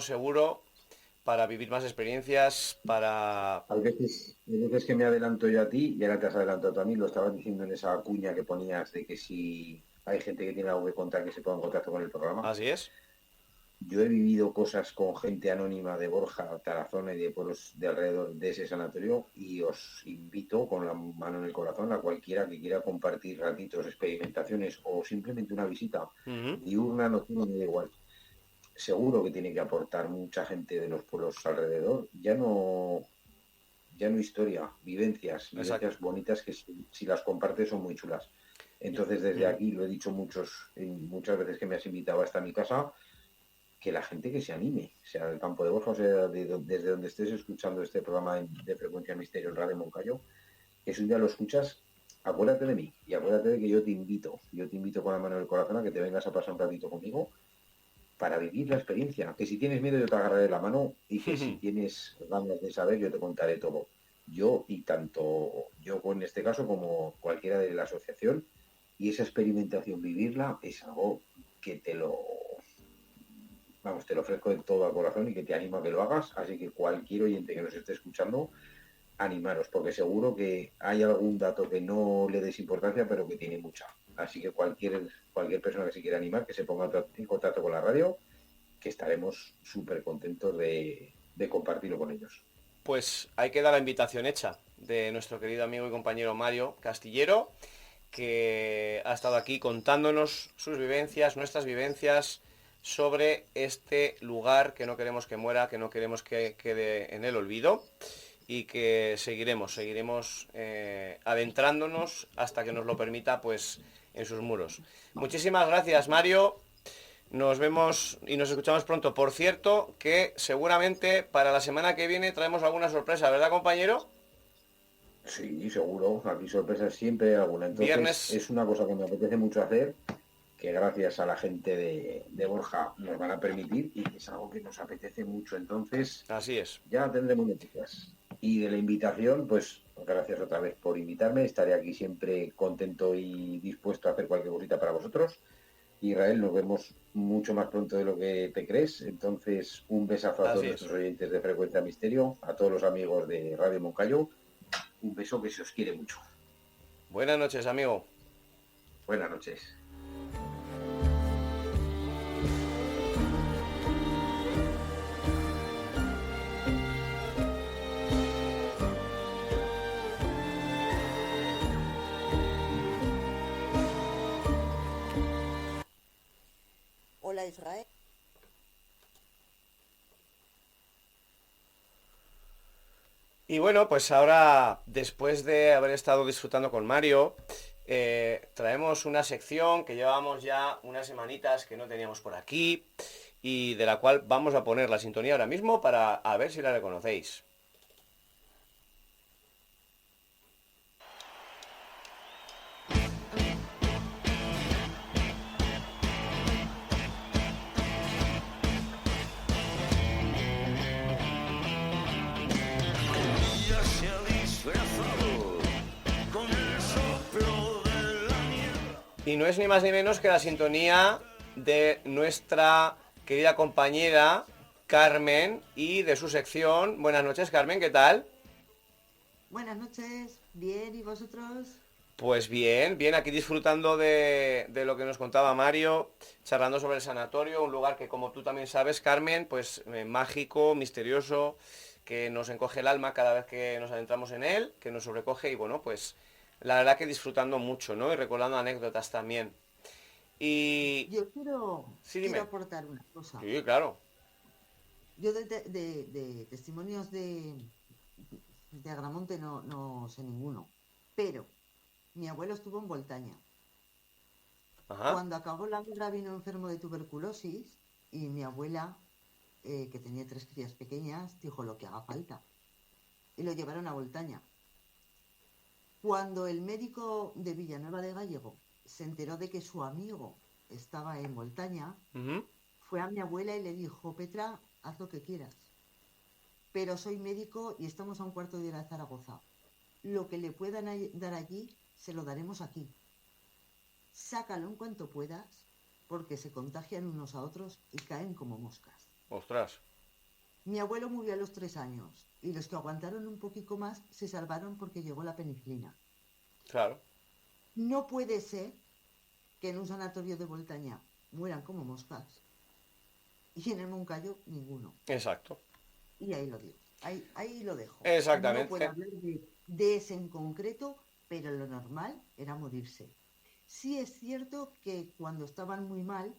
seguro para vivir más experiencias, para... Hay veces que me adelanto yo a ti y ahora te has adelantado tú a mí, lo estabas diciendo en esa cuña que ponías de que si hay gente que tiene algo que contar que se ponga en contacto con el programa. Así es. Yo he vivido cosas con gente anónima de Borja, Tarazona y de pueblos de alrededor de ese sanatorio y os invito con la mano en el corazón a cualquiera que quiera compartir ratitos, experimentaciones o simplemente una visita diurna, nocturna, me da igual. Seguro que tiene que aportar mucha gente de los pueblos alrededor, ya no historia, vivencias bonitas que si las compartes son muy chulas. Entonces desde aquí lo he dicho muchas veces que me has invitado hasta mi casa, que la gente que se anime, sea del campo de Borja, o sea desde donde estés escuchando este programa de Frecuencia Misterio en Radio Moncayo, que si un día lo escuchas, acuérdate de mí y acuérdate de que yo te invito con la mano en el corazón a que te vengas a pasar un ratito conmigo para vivir la experiencia, que si tienes miedo yo te agarraré la mano y que si tienes ganas de saber yo te contaré todo. Yo y tanto yo en este caso como cualquiera de la asociación, y esa experimentación, vivirla, es algo que te lo ofrezco de todo al corazón y que te animo a que lo hagas, así que cualquier oyente que nos esté escuchando, animaros, porque seguro que hay algún dato que no le des importancia, pero que tiene mucha. Así que cualquier persona que se quiera animar, que se ponga en contacto con la radio, que estaremos súper contentos de compartirlo con ellos. Pues ahí queda la invitación hecha de nuestro querido amigo y compañero Mario Castillero, que ha estado aquí contándonos sus vivencias, nuestras vivencias sobre este lugar que no queremos que muera, que no queremos que quede en el olvido y que seguiremos adentrándonos hasta que nos lo permita pues en sus muros. Muchísimas gracias, Mario. Nos vemos y nos escuchamos pronto. Por cierto, que seguramente para la semana que viene traemos alguna sorpresa, ¿verdad, compañero? Sí, seguro. Aquí sorpresas siempre hay alguna. Entonces, Viernes. Es una cosa que me apetece mucho hacer, que gracias a la gente de Borja nos van a permitir y es algo que nos apetece mucho. Entonces, así es. Ya tendremos noticias. Y de la invitación, pues gracias otra vez por invitarme. Estaré aquí siempre contento y dispuesto a hacer cualquier cosita para vosotros. Israel, nos vemos mucho más pronto de lo que te crees. Entonces, un besazo a todos nuestros oyentes de Frecuencia Misterio, a todos los amigos de Radio Moncayo. Un beso que se os quiere mucho. Buenas noches, amigo. Buenas noches. Hola, Israel. Y bueno, pues ahora, después de haber estado disfrutando con Mario traemos una sección que llevábamos ya unas semanitas que no teníamos por aquí y de la cual vamos a poner la sintonía ahora mismo para a ver si la reconocéis. Y no es ni más ni menos que la sintonía de nuestra querida compañera Carmen y de su sección. Buenas noches, Carmen, ¿qué tal? Buenas noches, bien, ¿y vosotros? Pues bien, bien, aquí disfrutando de lo que nos contaba Mario, charlando sobre el sanatorio, un lugar que como tú también sabes, Carmen, pues mágico, misterioso, que nos encoge el alma cada vez que nos adentramos en él, que nos sobrecoge y bueno, pues la verdad que disfrutando mucho, ¿no? Y recordando anécdotas también. Y... Yo quiero, Sí, quiero dime. aportar una cosa. Sí, claro. Yo de testimonios de Agramonte no sé ninguno, pero mi abuelo estuvo en Voltaña. Ajá. Cuando acabó la guerra vino enfermo de tuberculosis y mi abuela, que tenía 3 crías pequeñas, dijo lo que haga falta y lo llevaron a Voltaña. Cuando el médico de Villanueva de Gállego se enteró de que su amigo estaba en Voltaña, Ujú. fue a mi abuela y le dijo: Petra, haz lo que quieras, pero soy médico y estamos a un cuarto de hora de Zaragoza. Lo que le puedan dar allí, se lo daremos aquí. Sácalo en cuanto puedas, porque se contagian unos a otros y caen como moscas. Ostras. Mi abuelo murió a los 3 años y los que aguantaron un poquito más se salvaron porque llegó la penicilina. Claro. No puede ser que en un sanatorio de Voltaña mueran como moscas y en el Moncayo ninguno. Exacto. Y ahí lo digo, ahí lo dejo. No puedo Exactamente. hablar de ese en concreto, pero lo normal era morirse. Sí es cierto que cuando estaban muy mal,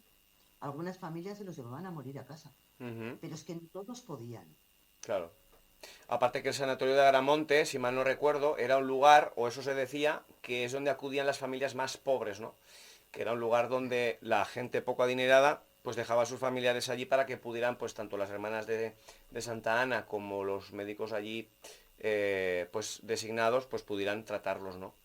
algunas familias se los llevaban a morir a casa, Ujú. pero es que no todos podían. Claro. Aparte que el sanatorio de Agramonte, si mal no recuerdo, era un lugar, o eso se decía, que es donde acudían las familias más pobres, ¿no? Que era un lugar donde la gente poco adinerada pues dejaba a sus familiares allí para que pudieran, pues tanto las hermanas de Santa Ana como los médicos allí pues designados, pues pudieran tratarlos, ¿no?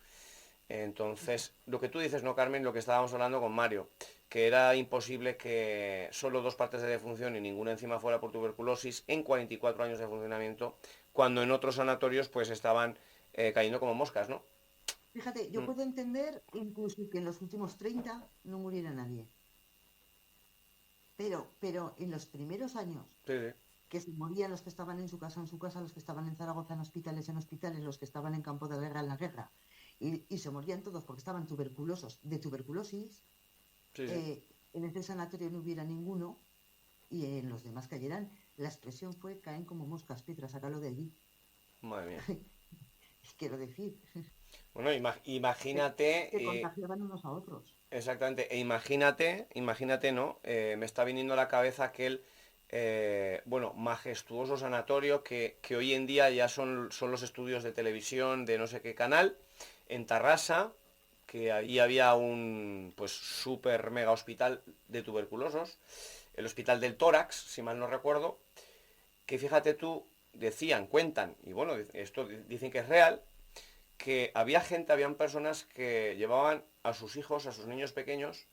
Entonces, lo que tú dices, ¿no, Carmen? Lo que estábamos hablando con Mario, que era imposible que solo 2 partes de defunción y ninguna encima fuera por tuberculosis en 44 años de funcionamiento, cuando en otros sanatorios pues estaban cayendo como moscas, ¿no? Fíjate, yo Mm. puedo entender incluso que en los últimos 30 no muriera nadie, pero en los primeros años, Sí, sí. que se morían los que estaban en su casa, los que estaban en Zaragoza en hospitales, los que estaban en campo de guerra en la guerra, y se morían todos porque estaban tuberculosos, de tuberculosis, Sí, sí. eh, en ese sanatorio no hubiera ninguno y en los demás cayeran. La expresión fue: caen como moscas, Petra, sácalo de allí. Madre mía. Quiero decir, Bueno, imagínate, se contagiaban unos a otros. exactamente, e imagínate, ¿no? Me está viniendo a la cabeza aquel, bueno, majestuoso sanatorio que hoy en día ya son los estudios de televisión de no sé qué canal, en Tarrasa, que ahí había un, pues, súper mega hospital de tuberculosos, el Hospital del Tórax, si mal no recuerdo, que fíjate tú, decían, cuentan, y bueno, esto dicen que es real, que había gente, habían personas que llevaban a sus hijos, a sus niños pequeños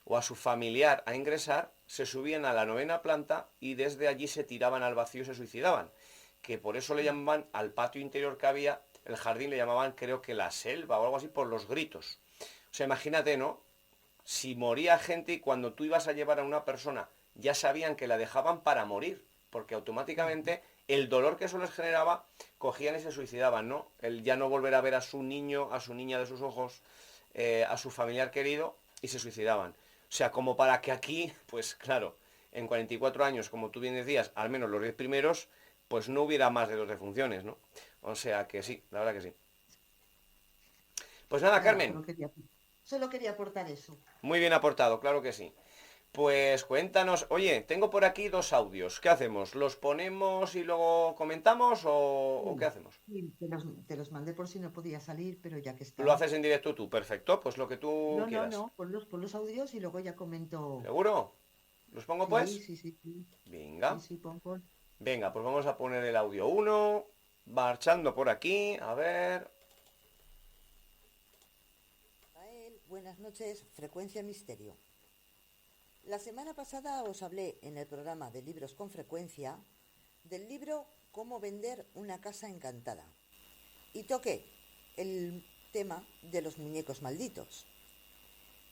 o a su familiar a ingresar, se subían a la 9ª planta y desde allí se tiraban al vacío y se suicidaban. Que por eso le llamaban al patio interior que había, el jardín le llamaban creo que la selva o algo así por los gritos. O sea, imagínate, ¿no? Si moría gente y cuando tú ibas a llevar a una persona ya sabían que la dejaban para morir, porque automáticamente el dolor que eso les generaba, cogían y se suicidaban, ¿no? El ya no volver a ver a su niño, a su niña de sus ojos, a su familiar querido, y se suicidaban. O sea, como para que aquí, pues claro, en 44 años, como tú bien decías, al menos los 10 primeros, pues no hubiera más de 2 defunciones, ¿no? O sea que sí, la verdad que sí. Pues nada, Nada, Carmen, solo quería aportar eso. muy bien aportado, claro que sí. Pues cuéntanos, oye, tengo por aquí 2 audios. ¿Qué hacemos? ¿Los ponemos y luego comentamos o qué Sí, hacemos? sí, te los mandé por si no podía salir, pero ya que Lo están. haces en directo tú, perfecto, pues lo que tú No, no, quieras. no, pon los audios y luego ya comento. ¿Seguro? ¿Los pongo Sí, pues? sí, sí, sí, sí, Venga. sí, pon. Venga, pues vamos a poner el audio uno. Marchando por aquí, a ver. Rafael, buenas noches, Frecuencia Misterio. La semana pasada os hablé en el programa de Libros con Frecuencia del libro Cómo vender una casa encantada y toqué el tema de los muñecos malditos.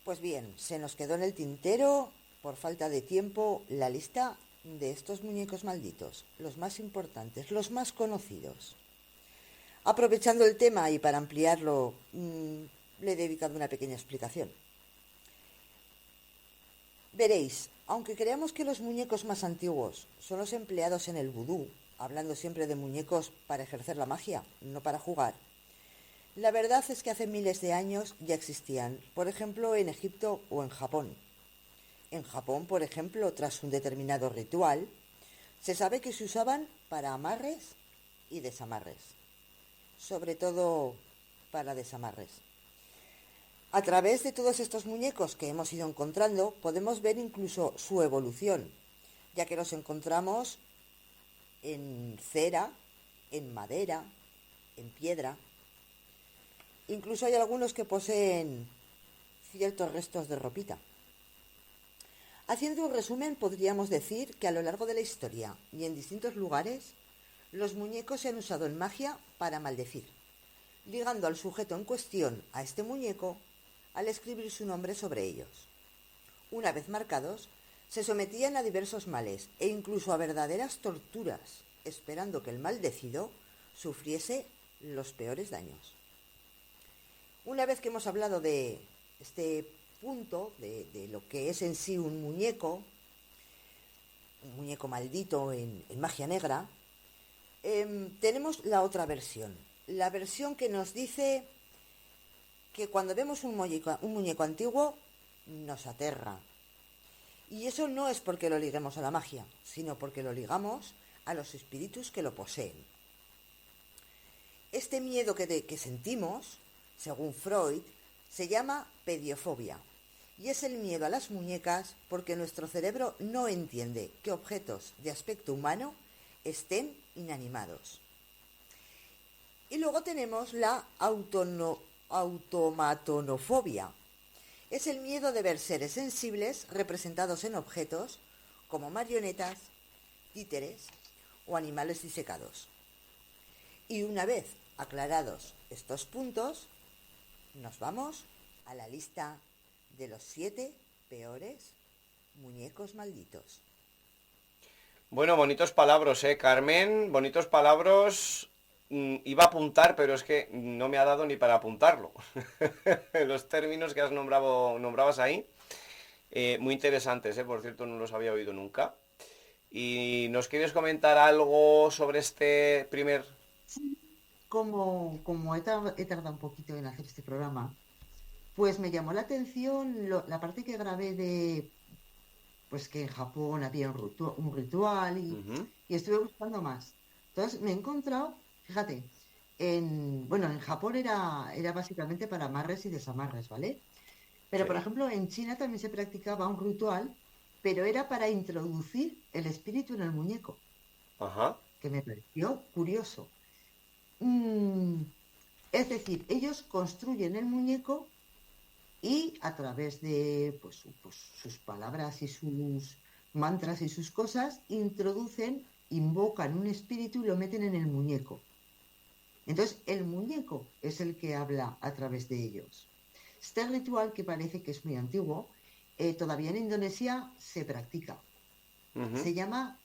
Pues bien, se nos quedó en el tintero, por falta de tiempo, la lista de estos muñecos malditos, los más importantes, los más conocidos. Aprovechando el tema y para ampliarlo, le he dedicado una pequeña explicación. Veréis, aunque creamos que los muñecos más antiguos son los empleados en el vudú, hablando siempre de muñecos para ejercer la magia, no para jugar, la verdad es que hace miles de años ya existían, por ejemplo en Egipto o en Japón. En Japón, por ejemplo, tras un determinado ritual, se sabe que se usaban para amarres y desamarres, sobre todo para desamarres. A través de todos estos muñecos que hemos ido encontrando, podemos ver incluso su evolución, ya que los encontramos en cera, en madera, en piedra. Incluso hay algunos que poseen ciertos restos de ropita. Haciendo un resumen, podríamos decir que a lo largo de la historia y en distintos lugares, los muñecos se han usado en magia para maldecir, ligando al sujeto en cuestión a este muñeco al escribir su nombre sobre ellos. Una vez marcados, se sometían a diversos males e incluso a verdaderas torturas, esperando que el maldecido sufriese los peores daños. Una vez que hemos hablado de este punto, de lo que es en sí un muñeco maldito en magia negra, tenemos la otra versión. La versión que nos dice que cuando vemos un muñeco antiguo nos aterra. Y eso no es porque lo liguemos a la magia, sino porque lo ligamos a los espíritus que lo poseen. Este miedo que sentimos, según Freud, se llama pediofobia y es el miedo a las muñecas porque nuestro cerebro no entiende que objetos de aspecto humano estén inanimados. Y luego tenemos la automatonofobia. Es el miedo de ver seres sensibles representados en objetos como marionetas, títeres o animales disecados. Y una vez aclarados estos puntos, nos vamos a la lista de los 7 peores muñecos malditos. Bueno, bonitos palabras, Carmen, bonitos palabras. Iba a apuntar, pero es que no me ha dado ni para apuntarlo. Los términos que nombrabas ahí, muy interesantes, por cierto, no los había oído nunca. ¿Y nos quieres comentar algo sobre este primer? Como he tardado un poquito en hacer este programa, pues me llamó la atención la parte que grabé de pues que en Japón había un ritual Ujú. y estuve buscando más. Entonces me he encontrado, fíjate, en Japón era básicamente para amarres y desamarres, ¿vale? Pero por Sí. ejemplo en China también se practicaba un ritual, pero era para introducir el espíritu en el muñeco, Ajá. que me pareció curioso. Mm, es decir, ellos construyen el muñeco y a través de pues, sus palabras y sus mantras y sus cosas, invocan un espíritu y lo meten en el muñeco. Entonces, el muñeco es el que habla a través de ellos. Este ritual, que parece que es muy antiguo, todavía en Indonesia se practica. Ujú. Se llama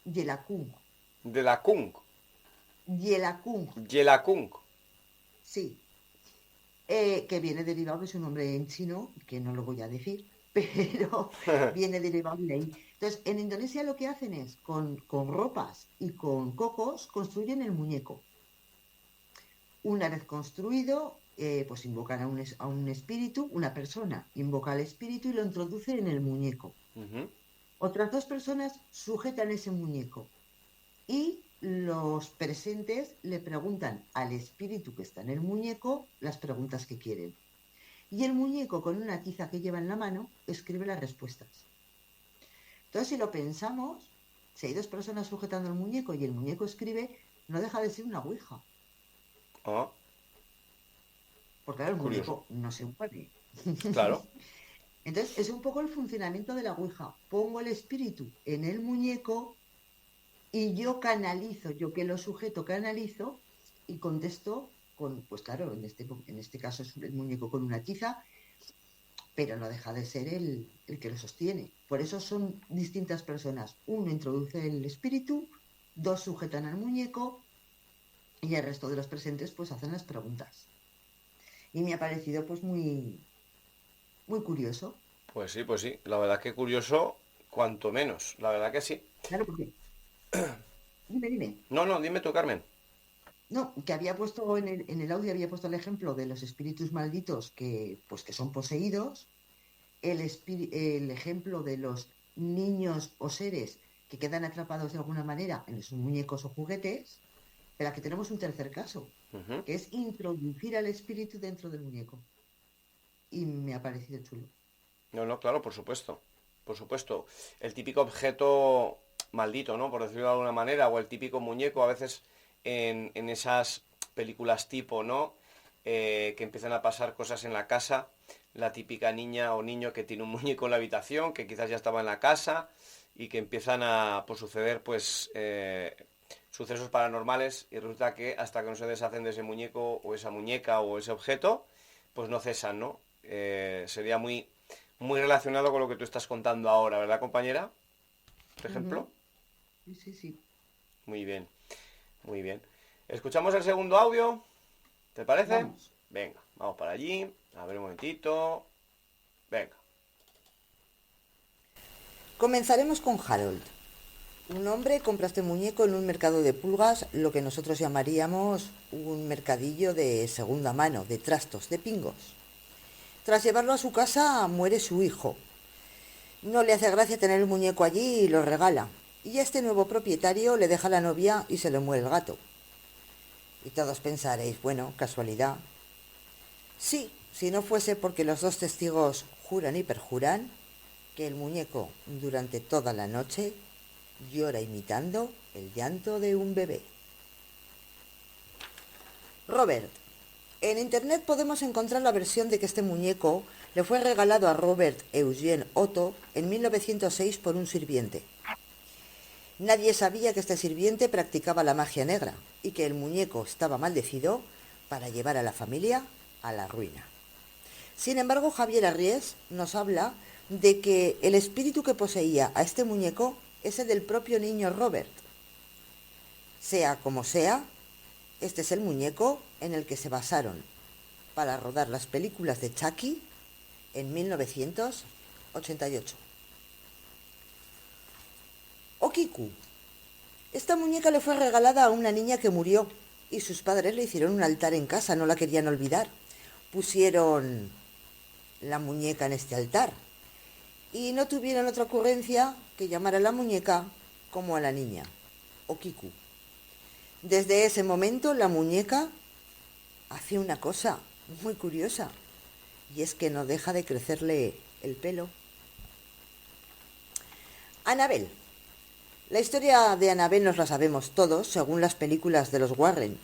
Yelakung. De la Kung. Yelakung, Yelakung. sí. Que viene derivado de su nombre en chino, que no lo voy a decir, pero viene derivado de ahí. Entonces, en Indonesia lo que hacen es, con ropas y con cocos, construyen el muñeco. Una vez construido, pues invocan a un espíritu, una persona invoca al espíritu y lo introduce en el muñeco. Ujú. Otras dos personas sujetan ese muñeco y los presentes le preguntan al espíritu que está en el muñeco las preguntas que quieren. Y el muñeco, con una tiza que lleva en la mano, escribe las respuestas. Entonces, si lo pensamos, si hay dos personas sujetando el muñeco y el muñeco escribe, no deja de ser una ouija. Ah, Porque claro, el curioso. muñeco no se mueve. Claro. Entonces, es un poco el funcionamiento de la ouija. Pongo el espíritu en el muñeco y yo canalizo, yo que lo sujeto canalizo y contesto con, pues claro, en este caso es el muñeco con una tiza, pero no deja de ser el que lo sostiene. Por eso son distintas personas. Uno introduce el espíritu, dos sujetan al muñeco y el resto de los presentes pues hacen las preguntas. Y me ha parecido pues muy, muy curioso. Pues sí. La verdad que curioso, cuanto menos. La verdad que sí. Claro, porque... Dime. No, dime tú, Carmen. No, que había puesto en el audio, había puesto el ejemplo de los espíritus malditos que, pues, que son poseídos, el ejemplo de los niños o seres que quedan atrapados de alguna manera en sus muñecos o juguetes, pero aquí tenemos un tercer caso, Ujú. que es introducir al espíritu dentro del muñeco. Y me ha parecido chulo. No, claro, por supuesto. Por supuesto. El típico objeto maldito, ¿no? Por decirlo de alguna manera, o el típico muñeco, a veces en esas películas tipo, ¿no? Que empiezan a pasar cosas en la casa. La típica niña o niño que tiene un muñeco en la habitación, que quizás ya estaba en la casa, y que empiezan a pues, suceder, pues, sucesos paranormales, y resulta que hasta que no se deshacen de ese muñeco, o esa muñeca, o ese objeto, pues no cesan, ¿no? Sería muy relacionado con lo que tú estás contando ahora, ¿verdad, compañera? Por ejemplo. Ujú. Sí. Muy bien, muy bien. ¿Escuchamos el segundo audio? ¿Te parece? Vamos. Venga, vamos para allí. A ver un momentito. Venga. Comenzaremos con Harold. Un hombre compra este muñeco en un mercado de pulgas, lo que nosotros llamaríamos un mercadillo de segunda mano, de trastos, de pingos. Tras llevarlo a su casa, muere su hijo. No le hace gracia tener el muñeco allí y lo regala. Y a este nuevo propietario le deja la novia y se le muere el gato. Y todos pensaréis, bueno, casualidad. Sí, si no fuese porque los dos testigos juran y perjuran que el muñeco durante toda la noche llora imitando el llanto de un bebé. Robert. En internet podemos encontrar la versión de que este muñeco le fue regalado a Robert Eugene Otto en 1906 por un sirviente. Nadie sabía que este sirviente practicaba la magia negra y que el muñeco estaba maldecido para llevar a la familia a la ruina. Sin embargo, Javier Arries nos habla de que el espíritu que poseía a este muñeco es el del propio niño Robert. Sea como sea, este es el muñeco en el que se basaron para rodar las películas de Chucky en 1988. Okiku. Esta muñeca le fue regalada a una niña que murió y sus padres le hicieron un altar en casa, no la querían olvidar. Pusieron la muñeca en este altar y no tuvieron otra ocurrencia que llamar a la muñeca como a la niña, Okiku. Desde ese momento la muñeca hace una cosa muy curiosa y es que no deja de crecerle el pelo. Annabelle. La historia de Annabelle nos la sabemos todos según las películas de los Warren,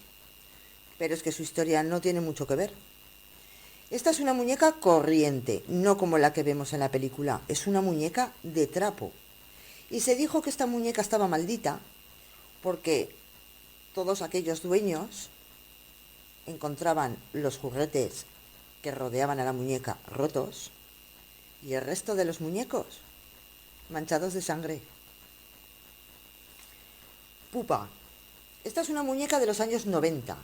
pero es que su historia no tiene mucho que ver. Esta es una muñeca corriente, no como la que vemos en la película, es una muñeca de trapo. Y se dijo que esta muñeca estaba maldita porque todos aquellos dueños encontraban los juguetes que rodeaban a la muñeca rotos y el resto de los muñecos manchados de sangre. Pupa. Esta es una muñeca de los años 90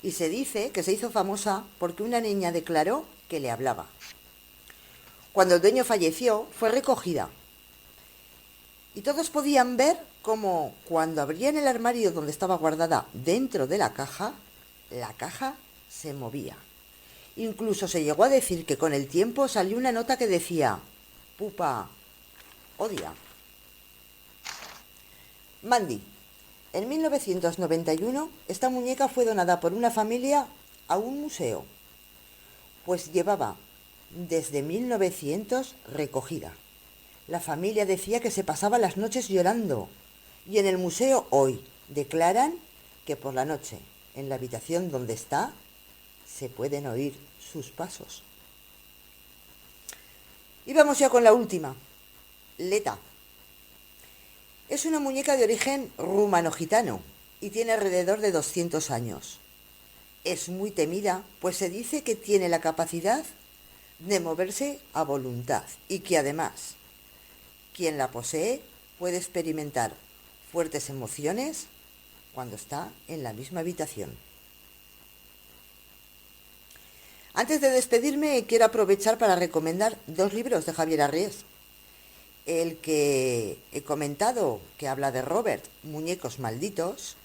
y se dice que se hizo famosa porque una niña declaró que le hablaba. Cuando el dueño falleció, fue recogida y todos podían ver cómo cuando abrían el armario donde estaba guardada dentro de la caja se movía. Incluso se llegó a decir que con el tiempo salió una nota que decía: Pupa odia. Mandy. En 1991, esta muñeca fue donada por una familia a un museo, pues llevaba desde 1900 recogida. La familia decía que se pasaba las noches llorando, y en el museo hoy declaran que por la noche, en la habitación donde está, se pueden oír sus pasos. Y vamos ya con la última, Leta. Es una muñeca de origen rumano-gitano y tiene alrededor de 200 años. Es muy temida, pues se dice que tiene la capacidad de moverse a voluntad y que además quien la posee puede experimentar fuertes emociones cuando está en la misma habitación. Antes de despedirme, quiero aprovechar para recomendar 2 libros de Javier Arries. El que he comentado, que habla de Robert, Muñecos Malditos,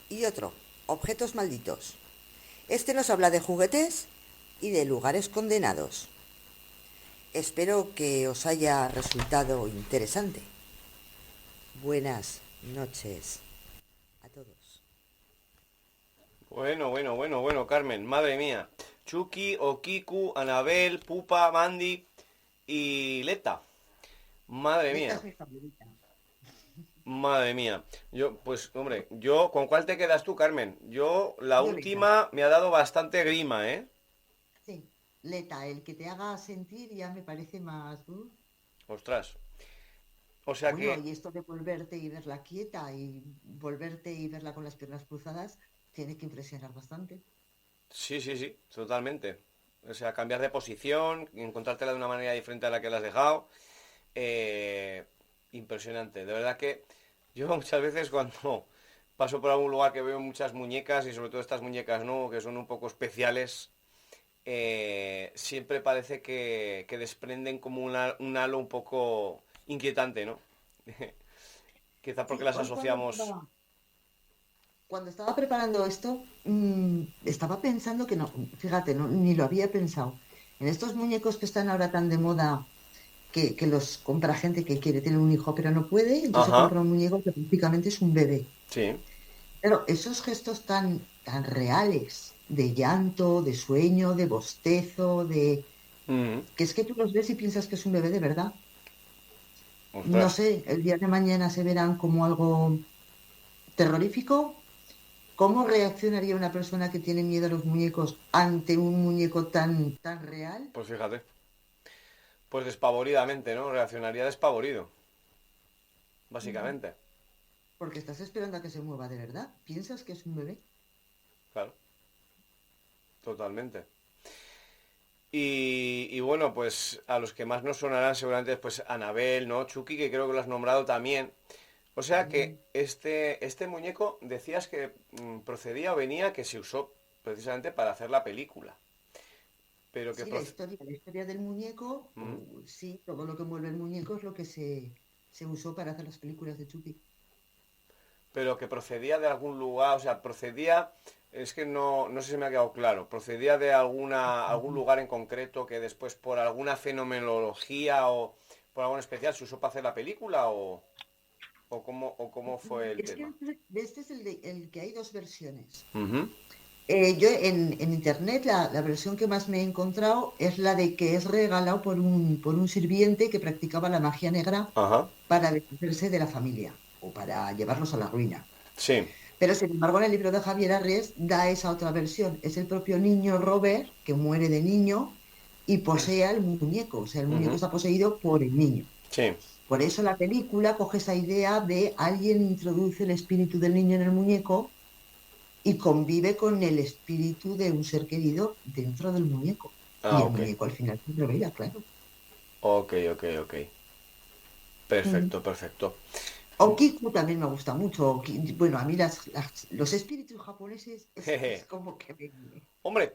y otro, Objetos Malditos. Este nos habla de juguetes y de lugares condenados. Espero que os haya resultado interesante. Buenas noches a todos. Bueno, Carmen, madre mía. Chucky, Okiku, Anabel, Pupa, Mandy y Leta. Madre Esta mía, es mi favorita. madre mía. Yo, ¿con cuál te quedas tú, Carmen? Yo, la Violeta. última me ha dado bastante grima, ¿eh? Sí, Leta, el que te haga sentir ya me parece más... Ostras. O sea Bueno, que, y esto de volverte y verla quieta y volverte y verla con las piernas cruzadas, tiene que impresionar bastante. sí, totalmente. O sea, cambiar de posición, encontrártela de una manera diferente a la que la has dejado. Eh, Impresionante. De verdad que yo muchas veces cuando paso por algún lugar que veo muchas muñecas y sobre todo estas muñecas, ¿no? Que son un poco especiales, siempre parece que desprenden como un halo un poco inquietante, ¿no? Quizá porque Sí, las hoy asociamos... cuando estaba preparando esto, estaba pensando que no, fíjate, ni lo había pensado. En estos muñecos que están ahora tan de moda, que los compra gente que quiere tener un hijo pero no puede, entonces se Ajá, compra un muñeco que prácticamente es un bebé. sí. Pero esos gestos tan reales de llanto, de sueño, de bostezo, Mm, que es que tú los ves y piensas que es un bebé de verdad. No ostras. sé, el día de mañana se verán como algo terrorífico. ¿Cómo reaccionaría una persona que tiene miedo a los muñecos ante un muñeco tan real? Pues fíjate. Pues despavoridamente, ¿no? Reaccionaría despavorido, Ujú. básicamente. Porque estás esperando a que se mueva de verdad. ¿Piensas que es un bebé? Claro, totalmente. Y bueno, pues a los que más nos sonarán seguramente pues Anabel, ¿no? Chucky, que creo que lo has nombrado también. O sea que También. este muñeco decías que procedía o venía que se usó precisamente para hacer la película. Pero que Sí, proce- la historia del muñeco, mm, sí, todo lo que mueve el muñeco es lo que se usó para hacer las películas de Chucky. pero que procedía de algún lugar, o sea, procedía, es que no sé si me ha quedado claro, procedía de algún lugar en concreto que después por alguna fenomenología o por algo en especial se usó para hacer la película o cómo fue el Es que tema. este es el que hay 2 versiones. Ujú. Yo en internet la versión que más me he encontrado es la de que es regalado por un sirviente que practicaba la magia negra Ajá. para deshacerse de la familia o para llevarlos a la ruina. Sí. Pero sin embargo en el libro de Javier Arres da esa otra versión. Es el propio niño Robert que muere de niño y posee al muñeco. O sea, el muñeco Ujú. está poseído por el niño. Sí. Por eso la película coge esa idea de alguien introduce el espíritu del niño en el muñeco y convive con el espíritu de un ser querido dentro del muñeco. Y Ah, el ok. muñeco al final se revela, claro. Ok. Mm. Perfecto, perfecto. Okiku también me gusta mucho. Bueno, a mí los espíritus japoneses es Jeje. como que Hombre,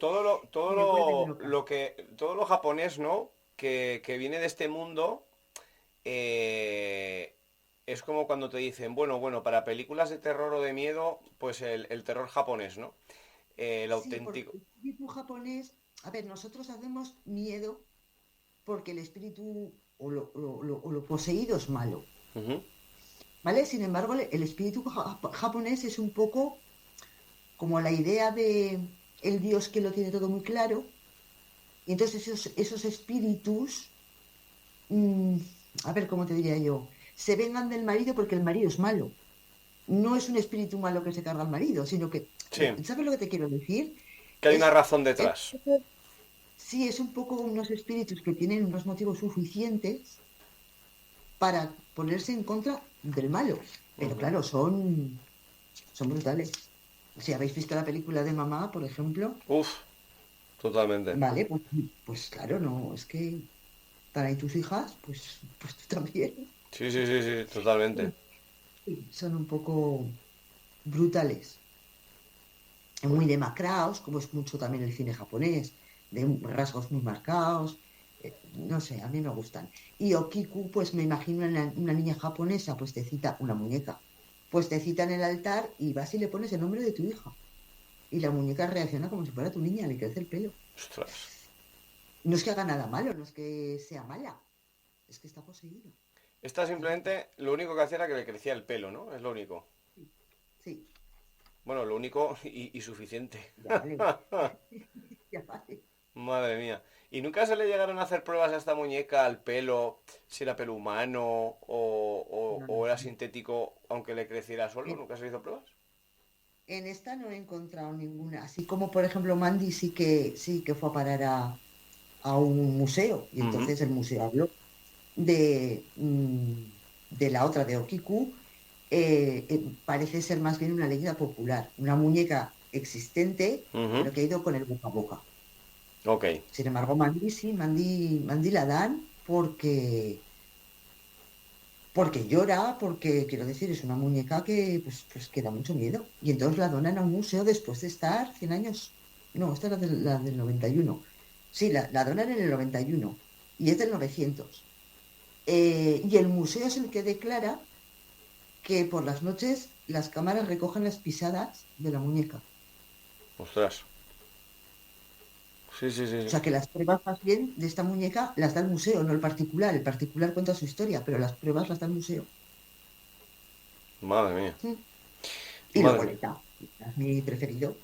me vuelven loca. todo lo japonés, ¿no? Que viene de este mundo, eh, es como cuando te dicen, bueno, para películas de terror o de miedo, pues el terror japonés, ¿no? El Sí, porque auténtico. el espíritu japonés a ver, nosotros hacemos miedo porque el espíritu o lo poseído es malo, Ujú. ¿vale? Sin embargo, el espíritu japonés es un poco como la idea de el dios que lo tiene todo muy claro, y entonces esos espíritus, mm, a ver, ¿cómo te diría yo? Se vengan del marido porque el marido es malo. No es un espíritu malo que se carga al marido, sino que, Sí, ¿sabes lo que te quiero decir? que hay una razón Es detrás. sí, es un poco unos espíritus que tienen unos motivos suficientes para ponerse en contra del malo. Pero Ujú. claro, son brutales. Si habéis visto la película de Mamá, por ejemplo, Uf, totalmente. vale, pues claro, no, es que están ahí tus hijas, pues tú también. Sí, sí, sí, sí, totalmente. Sí, son un poco brutales, muy demacrados, como es mucho también el cine japonés, de rasgos muy marcados. No sé, a mí me gustan. Y Okiku, pues me imagino una niña japonesa, pues te cita una muñeca, pues te cita en el altar y vas y le pones el nombre de tu hija. Y la muñeca reacciona como si fuera tu niña, le crece el pelo. Ostras. No es que haga nada malo, no es que sea mala, es que está poseído. Esta Y ya está. simplemente lo único que hacía era que le crecía el pelo, ¿no? Es lo único. Sí, sí, Bueno, lo único y suficiente. ya vale, ya vale. Madre mía. ¿Y nunca se le llegaron a hacer pruebas a esta muñeca al pelo, si era pelo humano No, o no, era no. sintético aunque le creciera solo? En, ¿Nunca se le hizo pruebas? en esta no he encontrado ninguna. Así como, por ejemplo, Mandy sí que fue a parar a un museo. Y Ujú, entonces el museo habló de la otra, de Okiku. Parece ser más bien una leyenda popular. Una muñeca existente, ujú. pero que ha ido con el boca a boca. Ok. Sin embargo, Mandy sí, Mandy la dan porque llora, porque, quiero decir, es una muñeca que, que da mucho miedo. Y entonces la donan a un museo después de estar 100 años. No, esta es la del 91. Sí, la donan en el 91 y es del 900. Y el museo es el que declara que por las noches las cámaras recogen las pisadas de la muñeca. Ostras. Sí, sí, sí, O sí. sea que las pruebas más bien de esta muñeca las da el museo, no el particular. El particular cuenta su historia, pero las pruebas las da el museo. Madre mía. Mm. Y Madre luego mía. Leta, es mi preferido.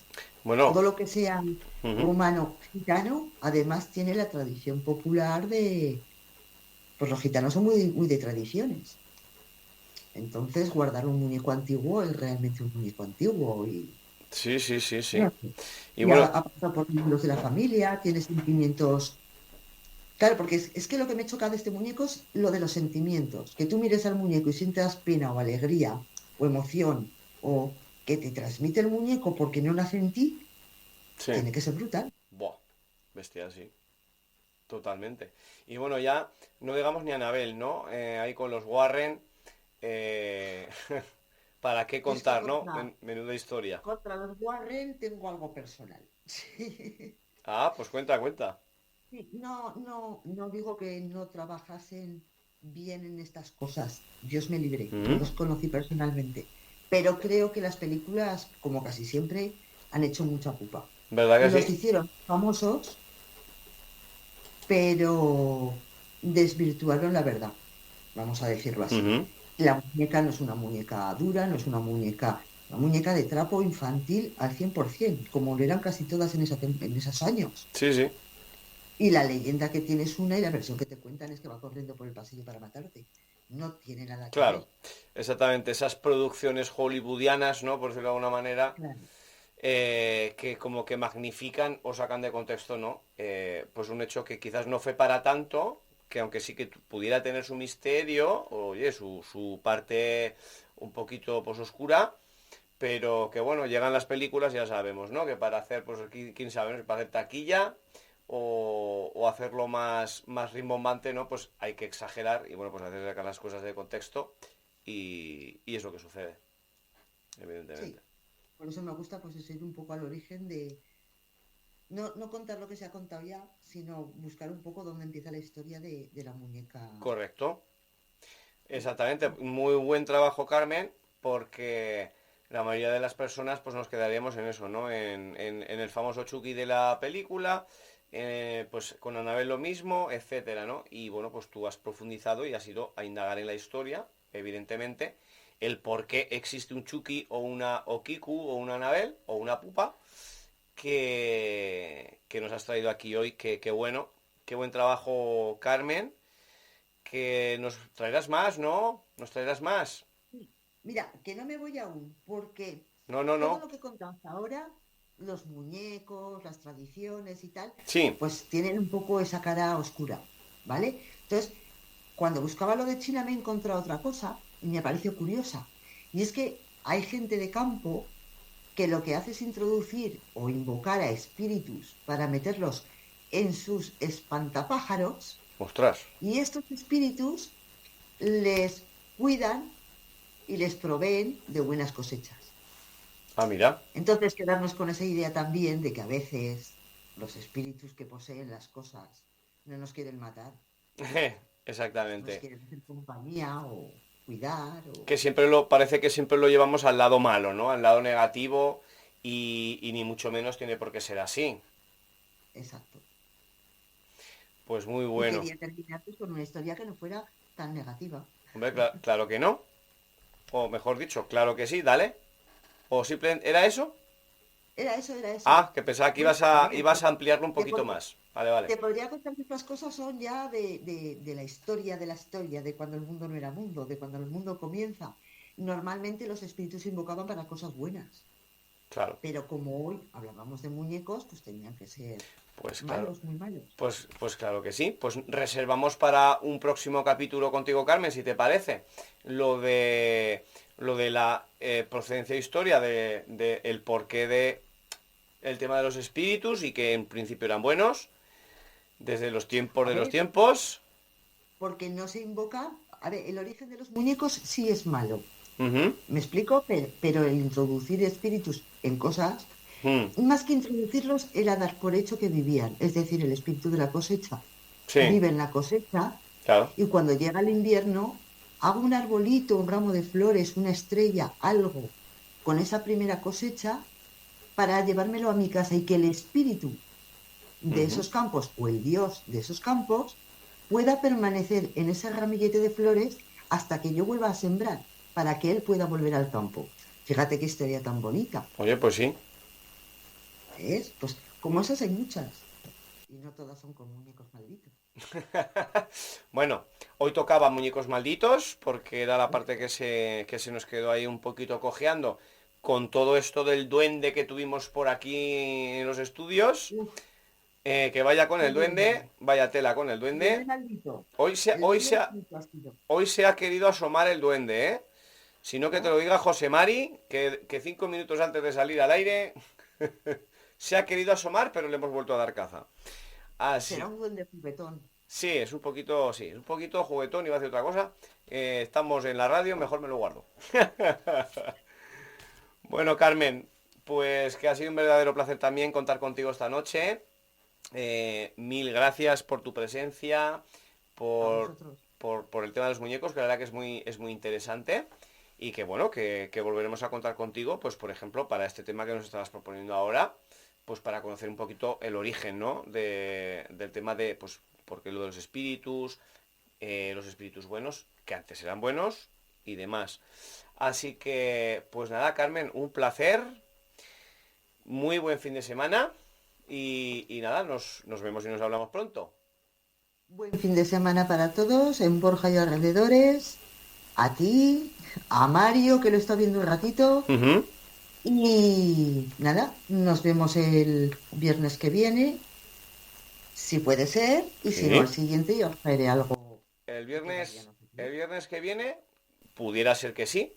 Bueno. Todo lo que sea Ujú. rumano gitano, además tiene la tradición popular pues los gitanos son muy, muy de tradiciones. Entonces, guardar un muñeco antiguo es realmente un muñeco antiguo Sí, sí, sí, sí. no sé, Y y ha, bueno, ha pasado por miembros de la familia, tiene sentimientos. Claro, porque es que lo que me choca de este muñeco es lo de los sentimientos. Que tú mires al muñeco y sientas pena o alegría o emoción o que te transmite el muñeco porque no nace en ti, sí. tiene que ser brutal. Buah. Bestia, sí. Totalmente. Y bueno, ya no digamos ni Anabel, ¿no? Ahí con los Warren. eh, ¿Para qué Es que contar, no? contra, Menuda historia. contra los Warren tengo algo personal. Sí. Ah, pues cuenta, cuenta. Sí, no digo que no trabajasen bien en estas cosas. Dios me libre, no Ujú. los conocí personalmente. Pero creo que las películas, como casi siempre, han hecho mucha pupa. ¿Verdad que Los sí? hicieron famosos, pero desvirtuaron la verdad, vamos a decirlo así. Ujú. La muñeca no es una muñeca dura, no es una muñeca de trapo infantil al 100%, como lo eran casi todas en esos años. Sí, sí. Y la leyenda que tiene es una y la versión que te cuentan es que va corriendo por el pasillo para matarte. No tiene nada que Claro. ver. Exactamente. Esas producciones hollywoodianas, ¿no? Por decirlo de alguna manera. Claro, Que como que magnifican o sacan de contexto, ¿no? Pues un hecho que quizás no fue para tanto, que aunque sí que pudiera tener su misterio, oye, su parte un poquito pues oscura, pero que bueno, llegan las películas y ya sabemos, ¿no? Que para hacer, pues quién sabe, ¿no? Para hacer taquilla o hacerlo más rimbombante, ¿no? Pues hay que exagerar y bueno, pues a veces sacar las cosas de contexto y es lo que sucede, evidentemente. sí. Por eso me gusta pues eso, ir un poco al origen de no contar lo que se ha contado ya, sino buscar un poco dónde empieza la historia de la muñeca. Correcto. Sí, Exactamente, muy buen trabajo, Carmen, porque la mayoría de las personas pues nos quedaríamos en eso, ¿no? En el famoso Chucky de la película pues con Anabel lo mismo, etcétera, ¿no? Y bueno, pues tú has profundizado y has ido a indagar en la historia, evidentemente, el por qué existe un Chucky o una Okiku o una Anabel o una pupa que nos has traído aquí hoy. Qué bueno, qué buen trabajo, Carmen, que nos traerás más, ¿no? Nos traerás más. Mira, que no me voy aún, porque No, no, todo no. lo que contamos ahora, los muñecos, las tradiciones y tal, Sí, pues tienen un poco esa cara oscura, ¿vale? Entonces, cuando buscaba lo de China me he encontrado otra cosa y me pareció curiosa. Y es que hay gente de campo que lo que hace es introducir o invocar a espíritus para meterlos en sus espantapájaros ostras. y estos espíritus les cuidan y les proveen de buenas cosechas. Ah, mira. Entonces, quedarnos con esa idea también de que a veces los espíritus que poseen las cosas no nos quieren matar, nos Exactamente. quieren hacer compañía o cuidar o... Que parece que siempre lo llevamos al lado malo, ¿no? Al lado negativo y ni mucho menos tiene por qué ser así. Exacto. Pues muy Y bueno. quería terminar pues, con una historia que no fuera tan negativa. Hombre, claro que no. O mejor dicho, claro que sí, dale. O simplemente, ¿era eso? Era eso, era eso. Ah, que pensaba que Bueno, a ver, ibas a ampliarlo un te, poquito pod- más. Vale, vale. te podría contar que otras cosas son ya de la historia, de cuando el mundo no era mundo, de cuando el mundo comienza. Normalmente los espíritus se invocaban para cosas buenas, Claro, pero como hoy hablábamos de muñecos, pues tenían que ser pues claro. malos, muy malos. Pues claro que sí. Pues reservamos para un próximo capítulo contigo, Carmen, si te parece. Lo de la procedencia e historia de el porqué de el tema de los espíritus y que en principio eran buenos desde los tiempos A de los ver, tiempos. porque no se invoca... A ver, el origen de los muñecos sí es malo. Ujú, ¿Me explico? Pero el introducir espíritus en cosas, mm, más que introducirlos, era dar por hecho que vivían. Es decir, el espíritu de la cosecha sí, vive en la cosecha claro. y cuando llega el invierno, hago un arbolito, un ramo de flores, una estrella, algo con esa primera cosecha para llevármelo a mi casa y que el espíritu de Ujú. esos campos o el dios de esos campos pueda permanecer en ese ramillete de flores hasta que yo vuelva a sembrar, para que él pueda volver al campo. Fíjate qué historia tan bonita, Oye, pues sí. ¿ves? Pues como esas hay muchas. Y no todas son con muñecos malditos. Bueno, hoy tocaba muñecos malditos porque era la parte que se nos quedó ahí un poquito cojeando con todo esto del duende que tuvimos por aquí en los estudios. Uf, Que vaya con qué el duende, duende. vaya tela con el El duende duende. maldito. Hoy se, El hoy duende se ha, maldito ha sido. hoy se ha querido asomar el duende, ¿eh? Si no que te Oh, lo diga José Mari, que 5 minutos antes de salir al aire se ha querido asomar, pero le hemos vuelto a dar caza. será Así, un duende juguetón. sí, es un poquito juguetón, iba a decir otra cosa. Estamos en la radio, mejor me lo guardo. Bueno, Carmen, pues que ha sido un verdadero placer también contar contigo esta noche. Mil gracias por tu presencia, A por, vosotros. por el tema de los muñecos, que la verdad que es muy interesante. Y que bueno, que volveremos a contar contigo, pues por ejemplo, para este tema que nos estabas proponiendo ahora, pues para conocer un poquito el origen, ¿no? Del tema de, pues, por qué lo de los espíritus buenos, que antes eran buenos y demás. Así que, pues nada, Carmen, un placer, muy buen fin de semana y nada, nos vemos y nos hablamos pronto. Buen fin de semana para todos en Borja y alrededores. A ti, a Mario, que lo está viendo un ratito. Ujú. Y nada, nos vemos el viernes que viene, si puede ser, y si no, Sí. al siguiente yo os traeré algo El que todavía viernes, no sé. el viernes que viene, pudiera ser que sí,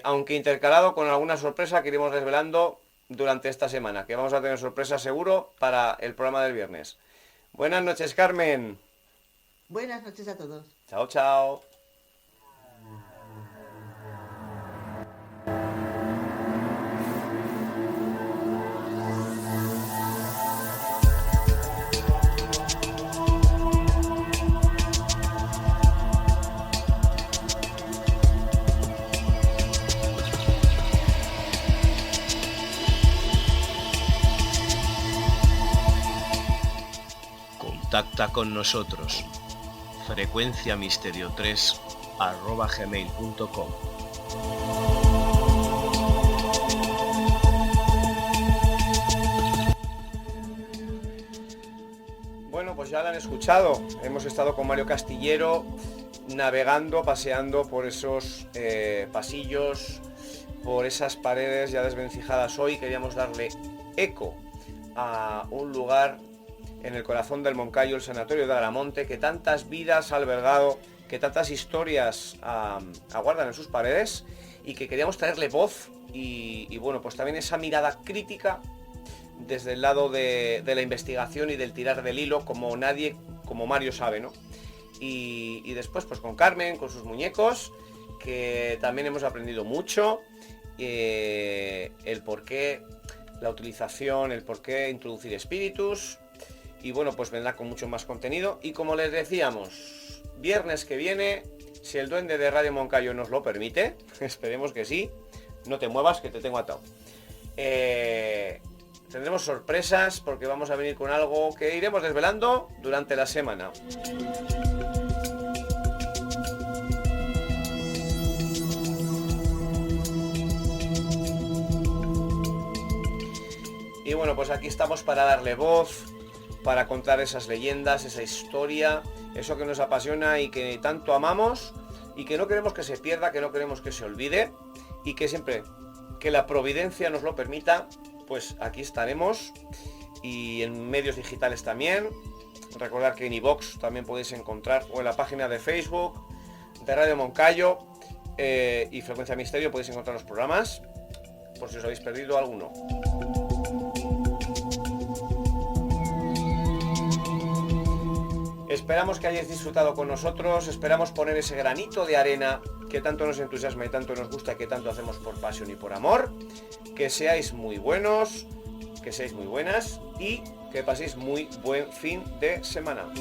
aunque intercalado con alguna sorpresa que iremos desvelando durante esta semana, que vamos a tener sorpresa seguro para el programa del viernes. Buenas noches, Carmen. Buenas noches a todos. Chao, chao. Contacta con nosotros. frecuenciamisterio3@gmail.com. Bueno, pues ya lo han escuchado. Hemos estado con Mario Castillero navegando, paseando por esos pasillos, por esas paredes ya desvencijadas. Hoy queríamos darle eco a un lugar en el corazón del Moncayo, el Sanatorio de Agramonte, que tantas vidas ha albergado, que tantas historias aguardan en sus paredes, y que queríamos traerle voz y bueno, pues también esa mirada crítica desde el lado de la investigación y del tirar del hilo, como nadie, como Mario sabe, ¿no? Y después pues con Carmen, con sus muñecos, que también hemos aprendido mucho, el por qué la utilización, el por qué introducir espíritus. Y bueno, pues vendrá con mucho más contenido. Y como les decíamos, viernes que viene, si el duende de Radio Moncayo nos lo permite, esperemos que sí, no te muevas que te tengo atado. Tendremos sorpresas porque vamos a venir con algo que iremos desvelando durante la semana. Y bueno, pues aquí estamos para darle voz, para contar esas leyendas, esa historia, eso que nos apasiona y que tanto amamos y que no queremos que se pierda, que no queremos que se olvide, y que siempre que la providencia nos lo permita, pues aquí estaremos, y en medios digitales también. Recordad que en iVoox también podéis encontrar, o en la página de Facebook de Radio Moncayo y Frecuencia Misterio podéis encontrar los programas, por si os habéis perdido alguno. Esperamos que hayáis disfrutado con nosotros, esperamos poner ese granito de arena que tanto nos entusiasma y tanto nos gusta, que tanto hacemos por pasión y por amor. Que seáis muy buenos, que seáis muy buenas y que paséis muy buen fin de semana.